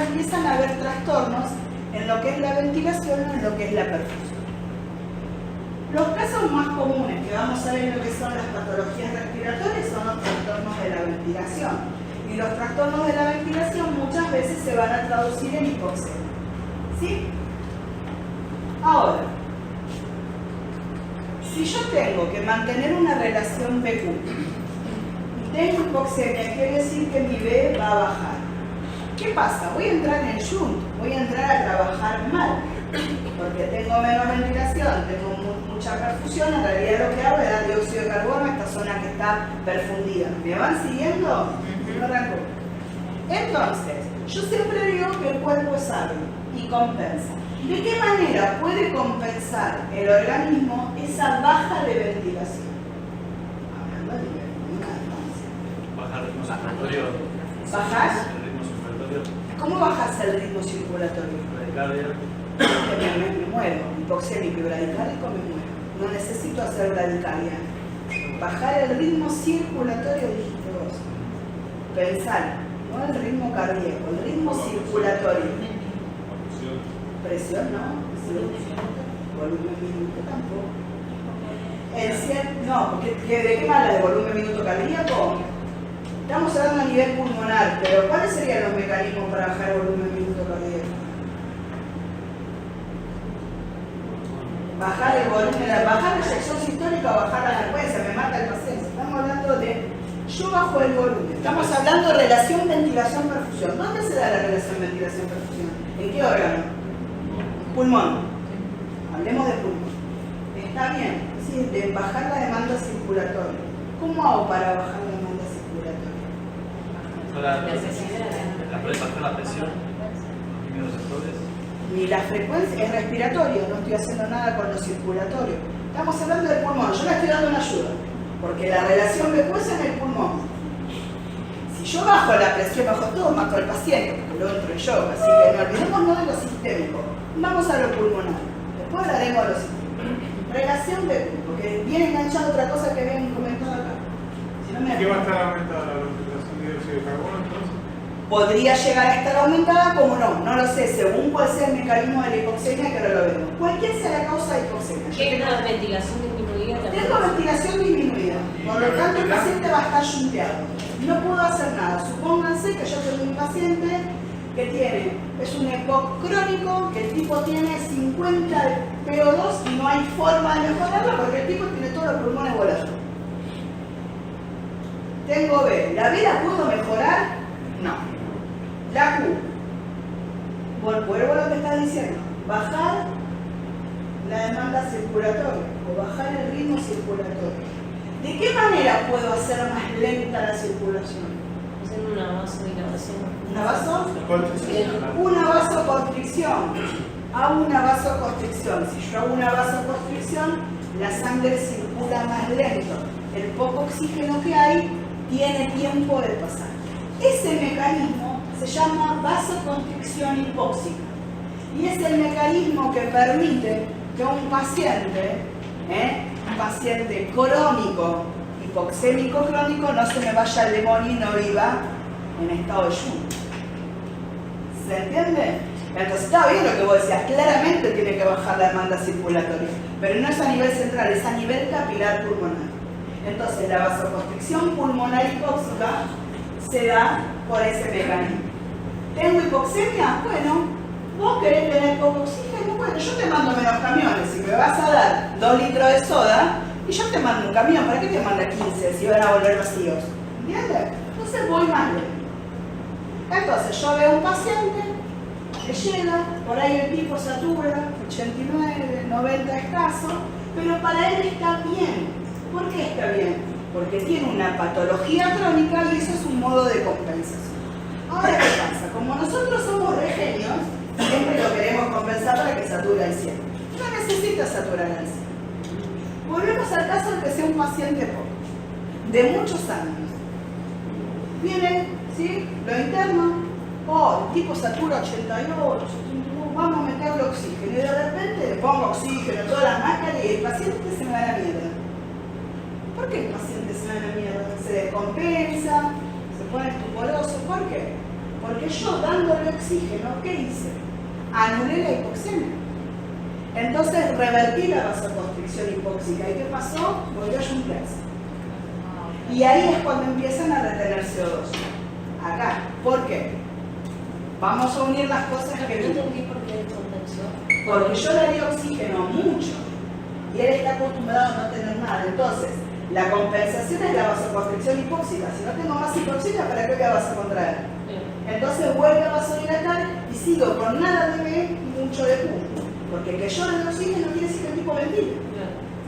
empiezan a haber trastornos en lo que es la ventilación o en lo que es la perfusión. Los casos más comunes que vamos a ver en lo que son las patologías respiratorias son los trastornos de la ventilación. Y los trastornos de la ventilación muchas veces se van a traducir en hipoxemia. ¿Sí? Ahora, si yo tengo que mantener una relación BQ y tengo hipoxemia, quiere decir que mi B va a bajar. ¿Qué pasa? Voy a entrar en shunt, voy a entrar a trabajar mal, porque tengo menos ventilación, tengo mucha perfusión, en realidad lo que hago es dar dióxido de carbono a esta zona que está perfundida. ¿Me van siguiendo? No arranco. Entonces, yo siempre digo que el cuerpo es sabio y compensa. ¿De qué manera puede compensar el organismo esa baja de ventilación? Hablando a nivel pulmonar, ¿no? Bajar el ritmo circulatorio. ¿Bajar? El ritmo circulatorio. ¿Cómo bajas el ritmo circulatorio? Bradicardia. Me muero, hipoxémico y bradicárdico me muero. No necesito hacer bradicardia. Bajar el ritmo circulatorio, dijiste vos. Pensar, no el ritmo cardíaco, el ritmo circulatorio. Presión, ¿no? Volumen minuto tampoco. No, porque ¿de qué habla? ¿De volumen minuto cardíaco? Estamos hablando a nivel pulmonar, pero ¿cuáles serían los mecanismos para bajar el volumen minuto cardíaco? Bajar el volumen, bajar la eyección sistólica o bajar la frecuencia, me mata el paciente. Estamos hablando de, yo bajo el volumen. Estamos hablando de relación ventilación-perfusión. ¿Dónde se da la relación ventilación-perfusión? ¿En qué órgano? Pulmón. Hablemos de pulmón. Está bien, sí, de bajar la demanda circulatoria. ¿Cómo hago para bajar la demanda circulatoria? Bajar la presión, los sectores. Ni la frecuencia es respiratoria, no estoy haciendo nada con lo circulatorio. Estamos hablando del pulmón, yo le estoy dando una ayuda, porque la relación BQ es en el pulmón. Si yo bajo la presión, bajo todo, mato al paciente, porque lo entro yo, así que no olvidemos no de lo sistémico. Vamos a lo pulmonar, después hablaremos de lo sistémico. Relación BQ, porque viene enganchada otra cosa que habían comentado acá. Si no me ¿Qué va a estar aumentada la concentración de dióxido de carbono entonces? Podría llegar a estar aumentada, como no lo sé, según cuál sea el mecanismo de la hipoxemia, que no lo vemos. Cualquier sea la causa de hipoxemia. ¿Qué es la ventilación disminuida? Tengo ventilación disminuida, por lo tanto el paciente va a estar shunteado. No puedo hacer nada. Supónganse que yo tengo un paciente que es un EPOC crónico, que el tipo tiene 50 PO2 y no hay forma de mejorarlo porque el tipo tiene todos los pulmones volando. Tengo B. ¿La B la puedo mejorar? No. La Q. Vuelvo a lo que estás diciendo. Bajar la demanda circulatoria o bajar el ritmo circulatorio. ¿De qué manera puedo hacer más lenta la circulación? Hacer una vasodilatación. ¿Una vaso? Una vasoconstricción. Hago una vasoconstricción. Si yo hago una vasoconstricción, la sangre circula más lento. El poco oxígeno que hay tiene tiempo de pasar. Ese mecanismo se llama vasoconstricción hipóxica. Y es el mecanismo que permite que un paciente crónico, hipoxémico crónico, no se me vaya al demonio y no viva en estado de shunt. ¿Se entiende? Entonces está bien lo que vos decías, claramente tiene que bajar la demanda circulatoria, pero no es a nivel central, es a nivel capilar pulmonar. Entonces la vasoconstricción pulmonar hipóxica se da por ese mecanismo. ¿Tengo hipoxemia? Bueno, vos querés tener poco oxígeno, bueno, yo te mando menos camiones. Si me vas a dar 2 litros de soda, y yo te mando un camión, ¿para qué te manda 15 si van a volver vacíos? ¿Entiendes? Entonces voy más lento. Entonces yo veo un paciente que llega, por ahí el tipo satura, 89, 90 escaso, pero para él está bien. ¿Por qué está bien? Porque tiene una patología crónica y eso es un modo de compensación. Ahora, ¿qué pasa? Como nosotros somos re genios, siempre lo queremos compensar para que sature al 100. No necesita saturar al 100. Volvemos al caso de que sea un paciente poco, de muchos años. Viene, ¿sí? Lo interno, el tipo satura 88, 89, vamos a meterle oxígeno. Y de repente le pongo oxígeno, todas las máscaras y el paciente se me va a la mierda. ¿Por qué el paciente se va a la mierda? Se descompensa, se pone estuporoso. ¿Por qué? Porque yo dándole oxígeno, ¿qué hice? Anulé la hipoxemia. Entonces revertí la vasoconstricción hipóxica. ¿Y qué pasó? Volvió a juntarse. Y ahí es cuando empiezan a retener CO2. Acá. ¿Por qué? Vamos a unir las cosas que No vimos. entendí por qué compensó. Porque yo le di oxígeno mucho. Y él está acostumbrado a no tener nada. Entonces, la compensación es la vasoconstricción hipóxica. Si no tengo más hipoxemia, ¿para qué voy a vasocontraer? Entonces vuelve a vasodilatar y sigo con nada de B y mucho de Q. Porque que yo le doy oxígeno no quiere decir que el tipo ventile.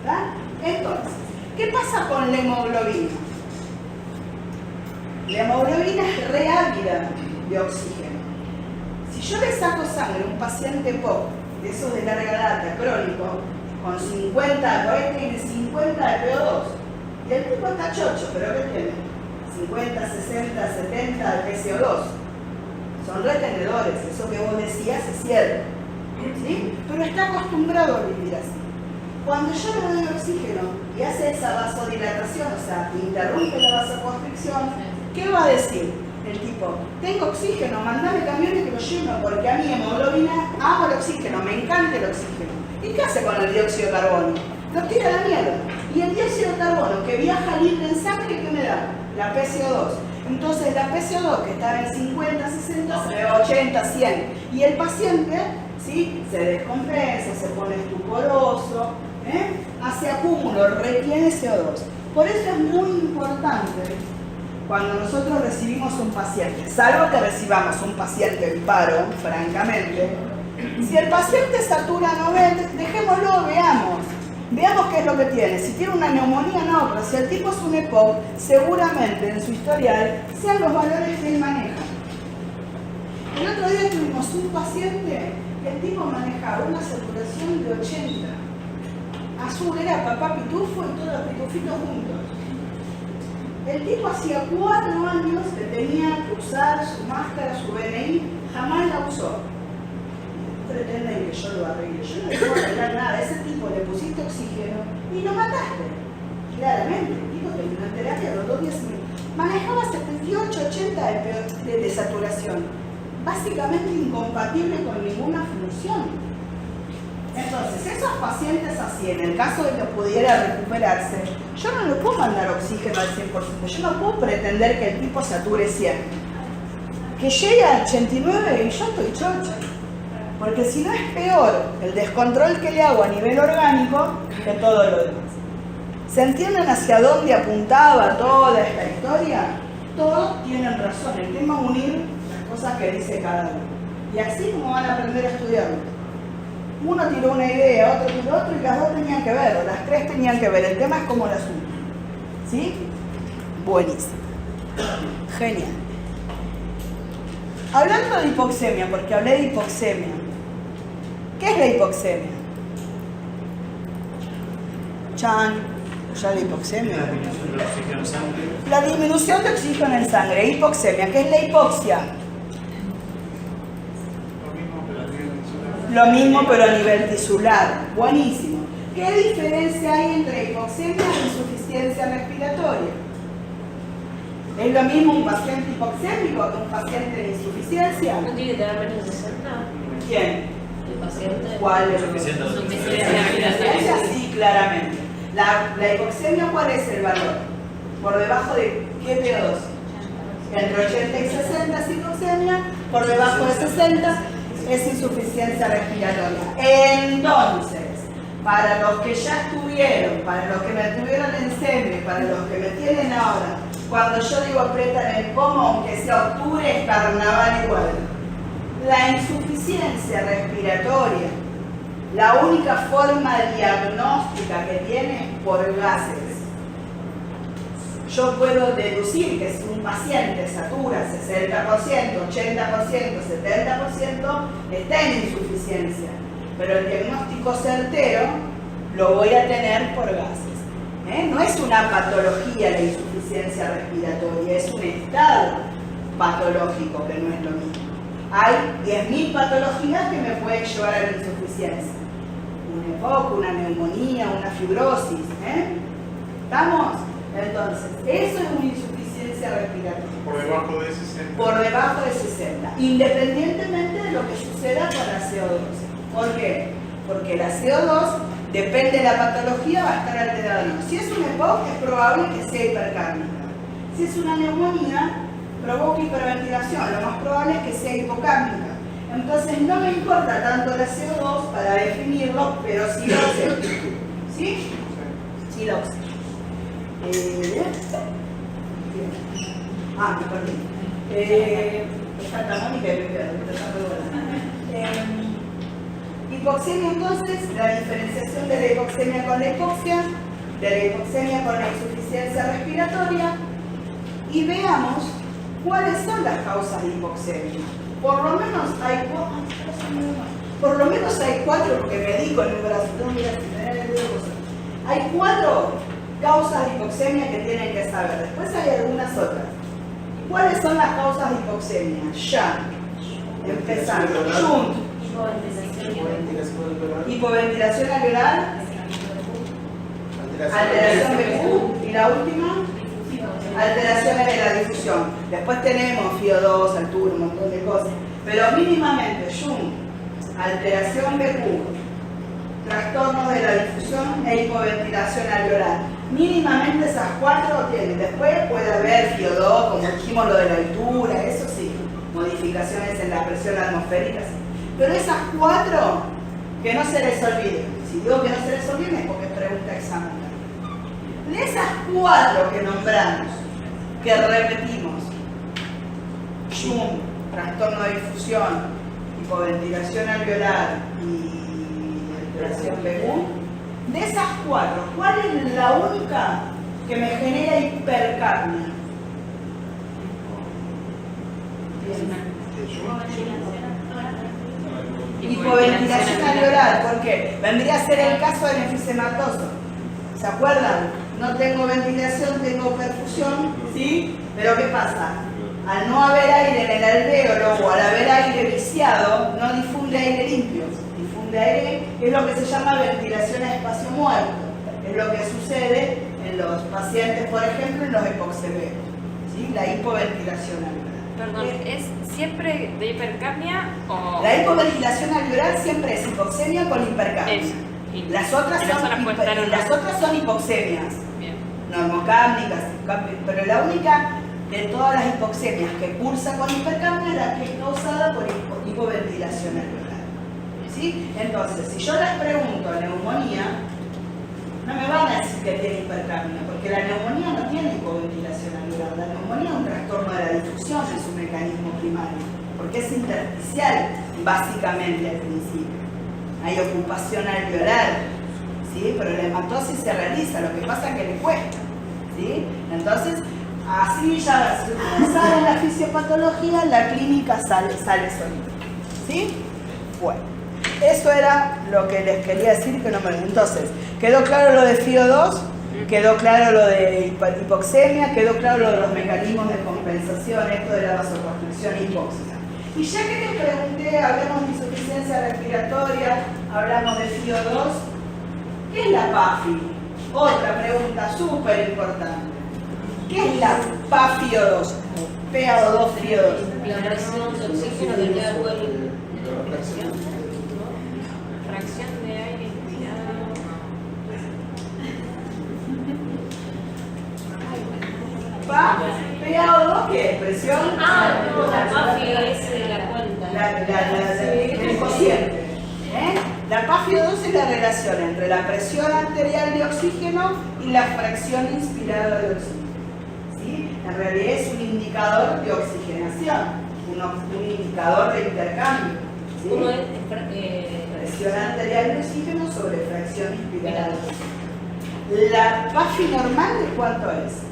¿Verdad? Entonces, ¿qué pasa con la hemoglobina? La hemoglobina es re ávida de oxígeno. Si yo le saco sangre a un paciente POC, de esos de larga data, crónico, con 50, por ahí tiene 50 de PO2, y el tipo está chocho, pero ¿qué tiene? 50, 60, 70 de PCO2. Son retenedores, eso que vos decías es cierto, ¿sí? Pero está acostumbrado a vivir así. Cuando yo le doy oxígeno y hace esa vasodilatación, o sea, interrumpe la vasoconstricción, ¿qué va a decir el tipo? Tengo oxígeno, mandame camiones que lo lleno, porque a mi hemoglobina amo el oxígeno, me encanta el oxígeno. ¿Y qué hace con el dióxido de carbono? Lo tira a la mierda. Y el dióxido de carbono que viaja libre en sangre, ¿qué me da? La PCO2. Entonces la PCO2 que estaba en 50, 60, se ve 80, 100. Y el paciente, ¿sí? Se descompensa, se pone estuporoso, hace acúmulo, retiene CO2. Por eso es muy importante cuando nosotros recibimos un paciente, salvo que recibamos un paciente en paro, francamente, si el paciente satura 90, dejémoslo, veamos qué es lo que tiene. Si tiene una neumonía, no, pero si el tipo es un EPOC, seguramente en su historial sean los valores que él maneja. El otro día tuvimos un paciente que el tipo manejaba una saturación de 80. Azul era papá pitufo y todos los pitufitos juntos. El tipo hacía 4 años que tenía que usar su máscara, su BNI, jamás la usó. Pretenden que yo lo arregle. Yo no le puedo arreglar nada. A ese tipo le pusiste oxígeno y lo mataste. Claramente, el tipo terminó en terapia los 2 días. Manejaba 78, 80 de saturación. Básicamente incompatible con ninguna función. Entonces, esos pacientes así, en el caso de que pudiera recuperarse, yo no le puedo mandar oxígeno al 100%. Yo no puedo pretender que el tipo sature 100. Que llegue a 89 y yo estoy chocha. Porque si no es peor el descontrol que le hago a nivel orgánico que todo lo demás. ¿Se entienden hacia dónde apuntaba toda esta historia? Todos tienen razón. El tema es unir las cosas que dice cada uno. Y así como van a aprender a estudiarlo. Uno tiró una idea, otro tiró otro y las dos tenían que ver, o las tres tenían que ver. El tema es cómo las uno. ¿Sí? Buenísimo. Genial. Hablando de hipoxemia, porque hablé de hipoxemia. ¿Qué es la hipoxemia? Chan, ya la hipoxemia. La disminución del oxígeno en sangre. La disminución de oxígeno en sangre, hipoxemia. ¿Qué es la hipoxia? Lo mismo pero a nivel tisular. Buenísimo. ¿Qué diferencia hay entre hipoxemia e insuficiencia respiratoria? ¿Es lo mismo un paciente hipoxémico que un paciente de insuficiencia? ¿No tiene que tener menos de 60? ¿Quién? El paciente. ¿Cuál es? Insuficiencia respiratoria. Sí, claramente. La hipoxemia, ¿cuál es el valor? ¿Por debajo de qué PO2? Entre 80 y 60 es hipoxemia, por debajo de 60 es insuficiencia respiratoria. Entonces, para los que ya estuvieron, para los que me tuvieron en SEME, para los que me tienen ahora, cuando yo digo apretan el pomo, aunque sea octubre, es carnaval igual. La insuficiencia respiratoria, la única forma diagnóstica que tiene es por gases. Yo puedo deducir que si un paciente satura 60%, 80%, 70%, está en insuficiencia. Pero el diagnóstico certero lo voy a tener por gases. No es una patología la insuficiencia respiratoria, es un estado patológico que no es lo mismo. Hay 10.000 patologías que me pueden llevar a la insuficiencia. Un EPOC, una neumonía, una fibrosis. ¿Estamos? Entonces, eso es una insuficiencia respiratoria. Por debajo de 60. Por debajo de 60, independientemente de lo que suceda con la CO2. ¿Por qué? Porque la CO2, depende de la patología, va a estar alterada o no. Si es un EPOC, es probable que sea hipercárnica. Si es una neumonía, provoca hiperventilación. Lo más probable es que sea hipocárnica. Entonces, no me importa tanto la CO2 para definirlo, pero sí la oxígeno. ¿Sí? Sí, la oxígeno. Me perdí. Falta Mónica y me quedo. Hipoxemia, entonces, la diferenciación de la hipoxemia con la hipoxia, de la hipoxemia con la insuficiencia respiratoria, y veamos cuáles son las causas de hipoxemia. Por lo menos hay cuatro, porque me digo en un brazo, hay 4 causas de hipoxemia que tienen que saber. Después hay algunas otras. ¿Cuáles son las causas de hipoxemia? Ya, empezando. Shunt. Hipoventilación alveolar, alteración BQ y la última, alteraciones de la difusión. Después tenemos FIO2, altura, un montón de cosas, pero mínimamente Shunt, alteración BQ, trastornos de la difusión e hipoventilación alveolar. Mínimamente esas 4 tienen. Después puede haber FIO2, como dijimos lo de la altura, eso sí, modificaciones en la presión atmosférica. Pero esas 4, que no se les olvide. Si digo que no se les olvide es porque es pregunta examen. De esas 4 que nombramos, que repetimos, Shunt, trastorno de difusión, hipoventilación alveolar y alteración BQ, de esas 4, ¿cuál es la única que me genera hipercapnia? Hipoventilación alveolar, ¿por qué? Vendría a ser el caso del enfisematoso. ¿Se acuerdan? No tengo ventilación, tengo perfusión, ¿sí? Pero ¿qué pasa? Al no haber aire en el alvéolo o al haber aire viciado, no difunde aire limpio. Difunde aire, es lo que se llama ventilación a espacio muerto. Es lo que sucede en los pacientes, por ejemplo, en los hipoxemeros, ¿sí? La hipoventilación alveolar. Perdón, ¿es siempre de hipercapnia o...? La hipoventilación alveolar siempre es hipoxemia con hipercapnia. Eso. Las otras son hipoxemias. Bien. Normocápnicas, pero la única de todas las hipoxemias que cursa con hipercapnia es la que es causada por hipoventilación alveolar. ¿Sí? Entonces, si yo les pregunto neumonía, no me van a decir que tiene hipercapnia, porque la neumonía no tiene hipoventilación alveolar. La neumonía es un trastorno de la difusión en su mecanismo primario, porque es intersticial, básicamente al principio. Hay ocupación alveolar, ¿sí? Pero la hematosis se realiza, lo que pasa es que le cuesta, ¿sí? Entonces, así ya sale la fisiopatología, la clínica sale solita, ¿sí? Bueno, eso era lo que les quería decir que no me... Entonces, quedó claro lo de FIO2, quedó claro lo de hipoxemia, quedó claro lo de los mecanismos de compensación, esto de la vasoconstricción hipóxica. Y ya que les pregunté, hablamos de insuficiencia respiratoria, hablamos de FIO2, ¿qué es la PAFI? Otra pregunta súper importante. ¿Qué es la PaFIO2? PaO2 FIO2. La presión de oxígeno que queda con Fracción de aire inspirado. PO, ¿qué es? Presión. Ah, no, la PAFI es la cuenta. El cociente. La PaFiO2 es la relación entre la presión arterial de oxígeno y la fracción inspirada de oxígeno. ¿Sí? En realidad es un indicador de oxigenación, un indicador de intercambio. ¿Sí? Uno es presión arterial de oxígeno sobre fracción inspirada de oxígeno. ¿La PaFi normal de cuánto es?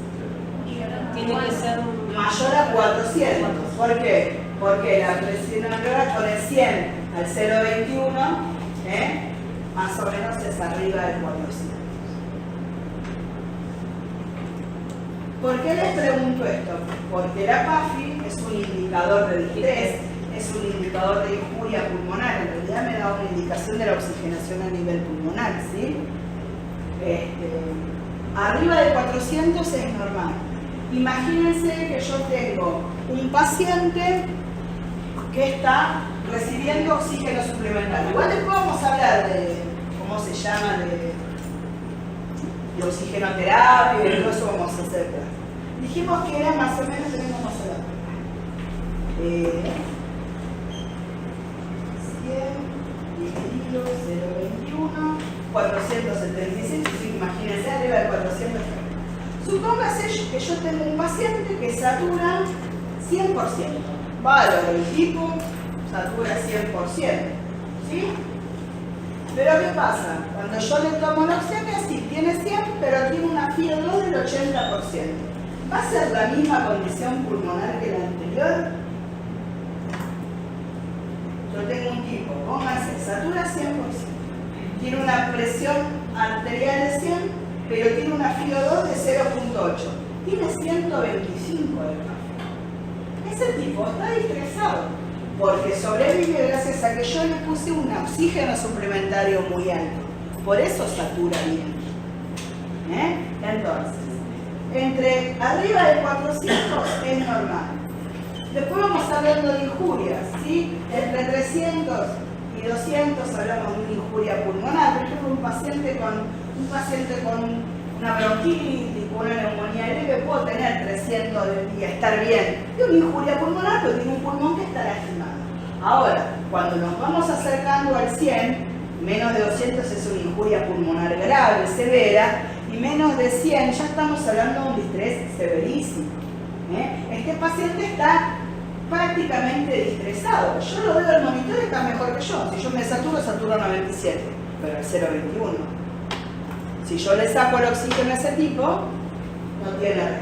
tiene que ser Mayor a 400. ¿Por qué? Porque la presión arterial con el 100 al 0,21 más o menos es arriba del 400. ¿Por qué les pregunto esto? Porque la PaFi es un indicador de distrés, es un indicador de injuria pulmonar, en realidad me da una indicación de la oxigenación a nivel pulmonar, ¿sí? Arriba de 400 es normal. Imagínense que yo tengo un paciente que está recibiendo oxígeno suplementario. Igual después vamos a hablar de cómo se llama, de oxigenoterapia y todo eso vamos a hacer. Dijimos que era más o menos, tenemos más o menos 100 dividido 0,21, 476, imagínense arriba de 400. Supóngase que yo tengo un paciente que satura 100%. Valor del tipo satura 100%. ¿Sí? Pero ¿qué pasa? Cuando yo le tomo la oxígeno, sí, tiene 100, pero tiene una FiO2 del 80%. ¿Va a ser la misma condición pulmonar que la anterior? Yo tengo un tipo, pónganse, satura 100%. Tiene una presión arterial de 100, pero tiene una FiO2 de 0,8. Tiene 125 de PaFi. Ese tipo está estresado porque sobrevive gracias a que yo le puse un oxígeno suplementario muy alto. Por eso satura bien. Entonces, entre arriba de 400 es normal. Después vamos hablando de injurias, ¿sí? Entre 300 y 200 hablamos de una injuria pulmonar. Por ejemplo, un paciente con una bronquitis, con una neumonía leve, puedo tener 300 y estar bien. Es una injuria pulmonar, pero tiene un pulmón que está lastimado. Ahora, cuando nos vamos acercando al 100, menos de 200 es una injuria pulmonar grave, severa, y menos de 100 ya estamos hablando de un distrés severísimo. Este paciente está prácticamente distresado. Yo lo veo al monitor y está mejor que yo. Si yo me saturo 97, pero el 0,21. Si yo le saco el oxígeno a ese tipo, no tiene nada.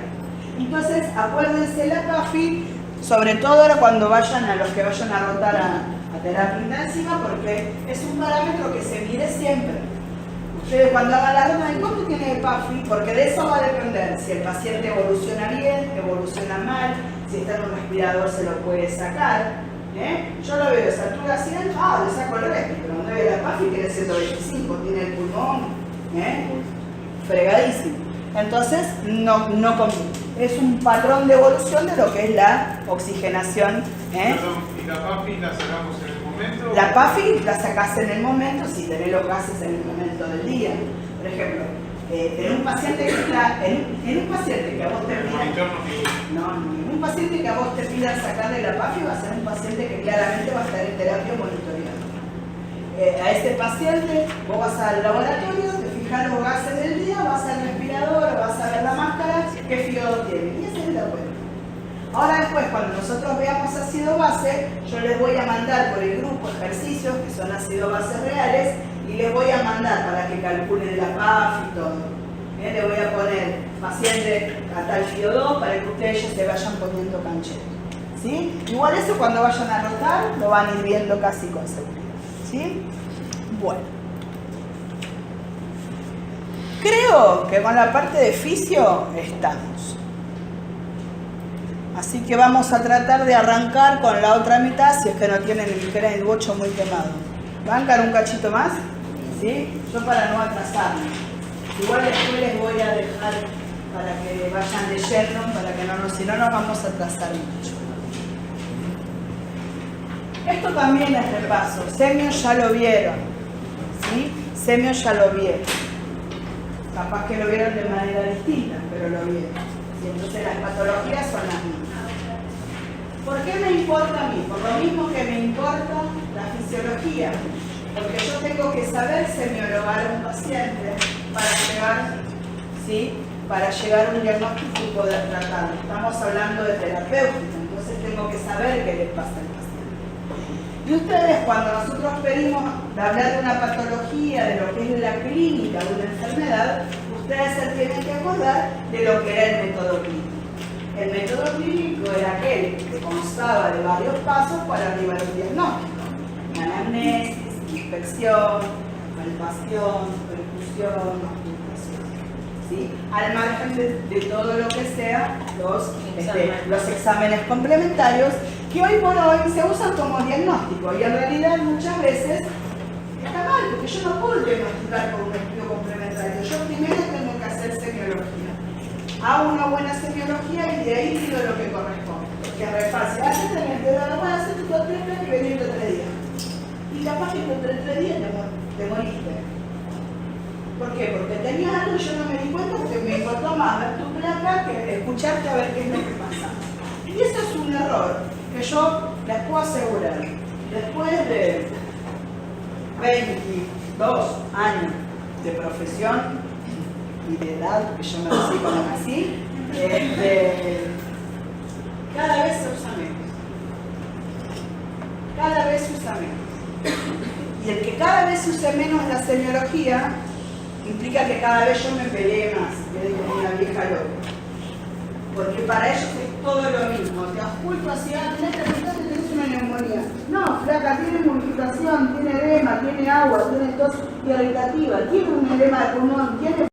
Entonces, acuérdense la PaFi, sobre todo ahora cuando vayan a los que vayan a rotar a terapia intensiva, porque es un parámetro que se mide siempre. Ustedes cuando hagan la ronda de cuánto tiene de PaFi, porque de eso va a depender si el paciente evoluciona bien, evoluciona mal, si está en un respirador se lo puede sacar. Yo lo veo, satura 100, le saco el resto, pero cuando ve la PaFi tiene 125, tiene el pulmón fregadísimo. Entonces, no conviene. Es un patrón de evolución de lo que es la oxigenación. ¿Y la PaFi la sacamos en el momento? La PaFi la sacás en el momento si tenés los gases en el momento del día. Por ejemplo, en un paciente que está, en un paciente que a vos te pidan, un paciente que a vos te pidan sacarle la PaFi va a ser un paciente que claramente va a estar en terapia monitoreando. A ese paciente vos vas al laboratorio, te fijas los gases del día, vas al respirador, vas a ver la máscara, qué FiO2 tiene, y esa es la cuenta. Ahora después, cuando nosotros veamos ácido base, yo les voy a mandar por el grupo ejercicios que son ácido bases reales y les voy a mandar para que calculen la PaFi y todo. Le voy a poner paciente a tal FiO2 para que ustedes ya se vayan poniendo cancheros. ¿Sí? Igual eso cuando vayan a rotar lo van a ir viendo casi con seguridad. ¿Sí? Bueno. Creo que con la parte de fisio estamos. Así que vamos a tratar de arrancar con la otra mitad si es que no tienen el bocho muy quemado. ¿Bancan un cachito más? ¿Sí? Yo para no atrasarme. Igual después les voy a dejar para que vayan leyendo, para que si no nos vamos a atrasar mucho. Esto también es repaso. Semio ya lo vieron. ¿Sí? Semio ya lo vieron. Capaz que lo vieron de manera distinta, pero lo vieron. Y entonces las patologías son las mismas. ¿Por qué me importa a mí? Por lo mismo que me importa la fisiología. Porque yo tengo que saber semiologar a un paciente para llegar a un diagnóstico y poder tratarlo. Estamos hablando de terapéutica, entonces tengo que saber qué le pasa al paciente. Y ustedes, cuando nosotros pedimos de hablar de una patología, de lo que es la clínica de una enfermedad, ustedes se tienen que acordar de lo que era el método clínico. El método clínico era aquel que constaba de varios pasos para arribar al diagnóstico. Anamnesis, inspección, palpación, percusión, ocultación. ¿Sí? Al margen de todo lo que sea los exámenes complementarios que hoy por hoy se usan como diagnóstico y en realidad muchas veces está mal porque yo no puedo diagnosticar con un estudio complementario. Yo primero tengo que hacer semiología. Hago una buena semiología y de ahí pido lo que corresponde. Porque es re fácil. Lo voy a hacer tu 3 días y venir de 3 días. Y capaz que entre 3 días te moriste. ¿Por qué? Porque tenías algo y yo no me di cuenta porque me importó más ver tu placa que escucharte a ver qué es lo que pasa. Y eso es un error que yo les puedo asegurar. Después de 22 años de profesión y de edad, que yo me nací cuando nací, cada vez se usa menos. Cada vez se usa menos. Y el que cada vez se use menos la semiología implica que cada vez yo me peleé más, que como una vieja loca. Porque para ellos es todo lo mismo. Te oculto así, tenés una neumonía. No, flaca, tiene modificación, tiene edema, tiene agua, tiene tos irritativa, tiene un edema de pulmón, tiene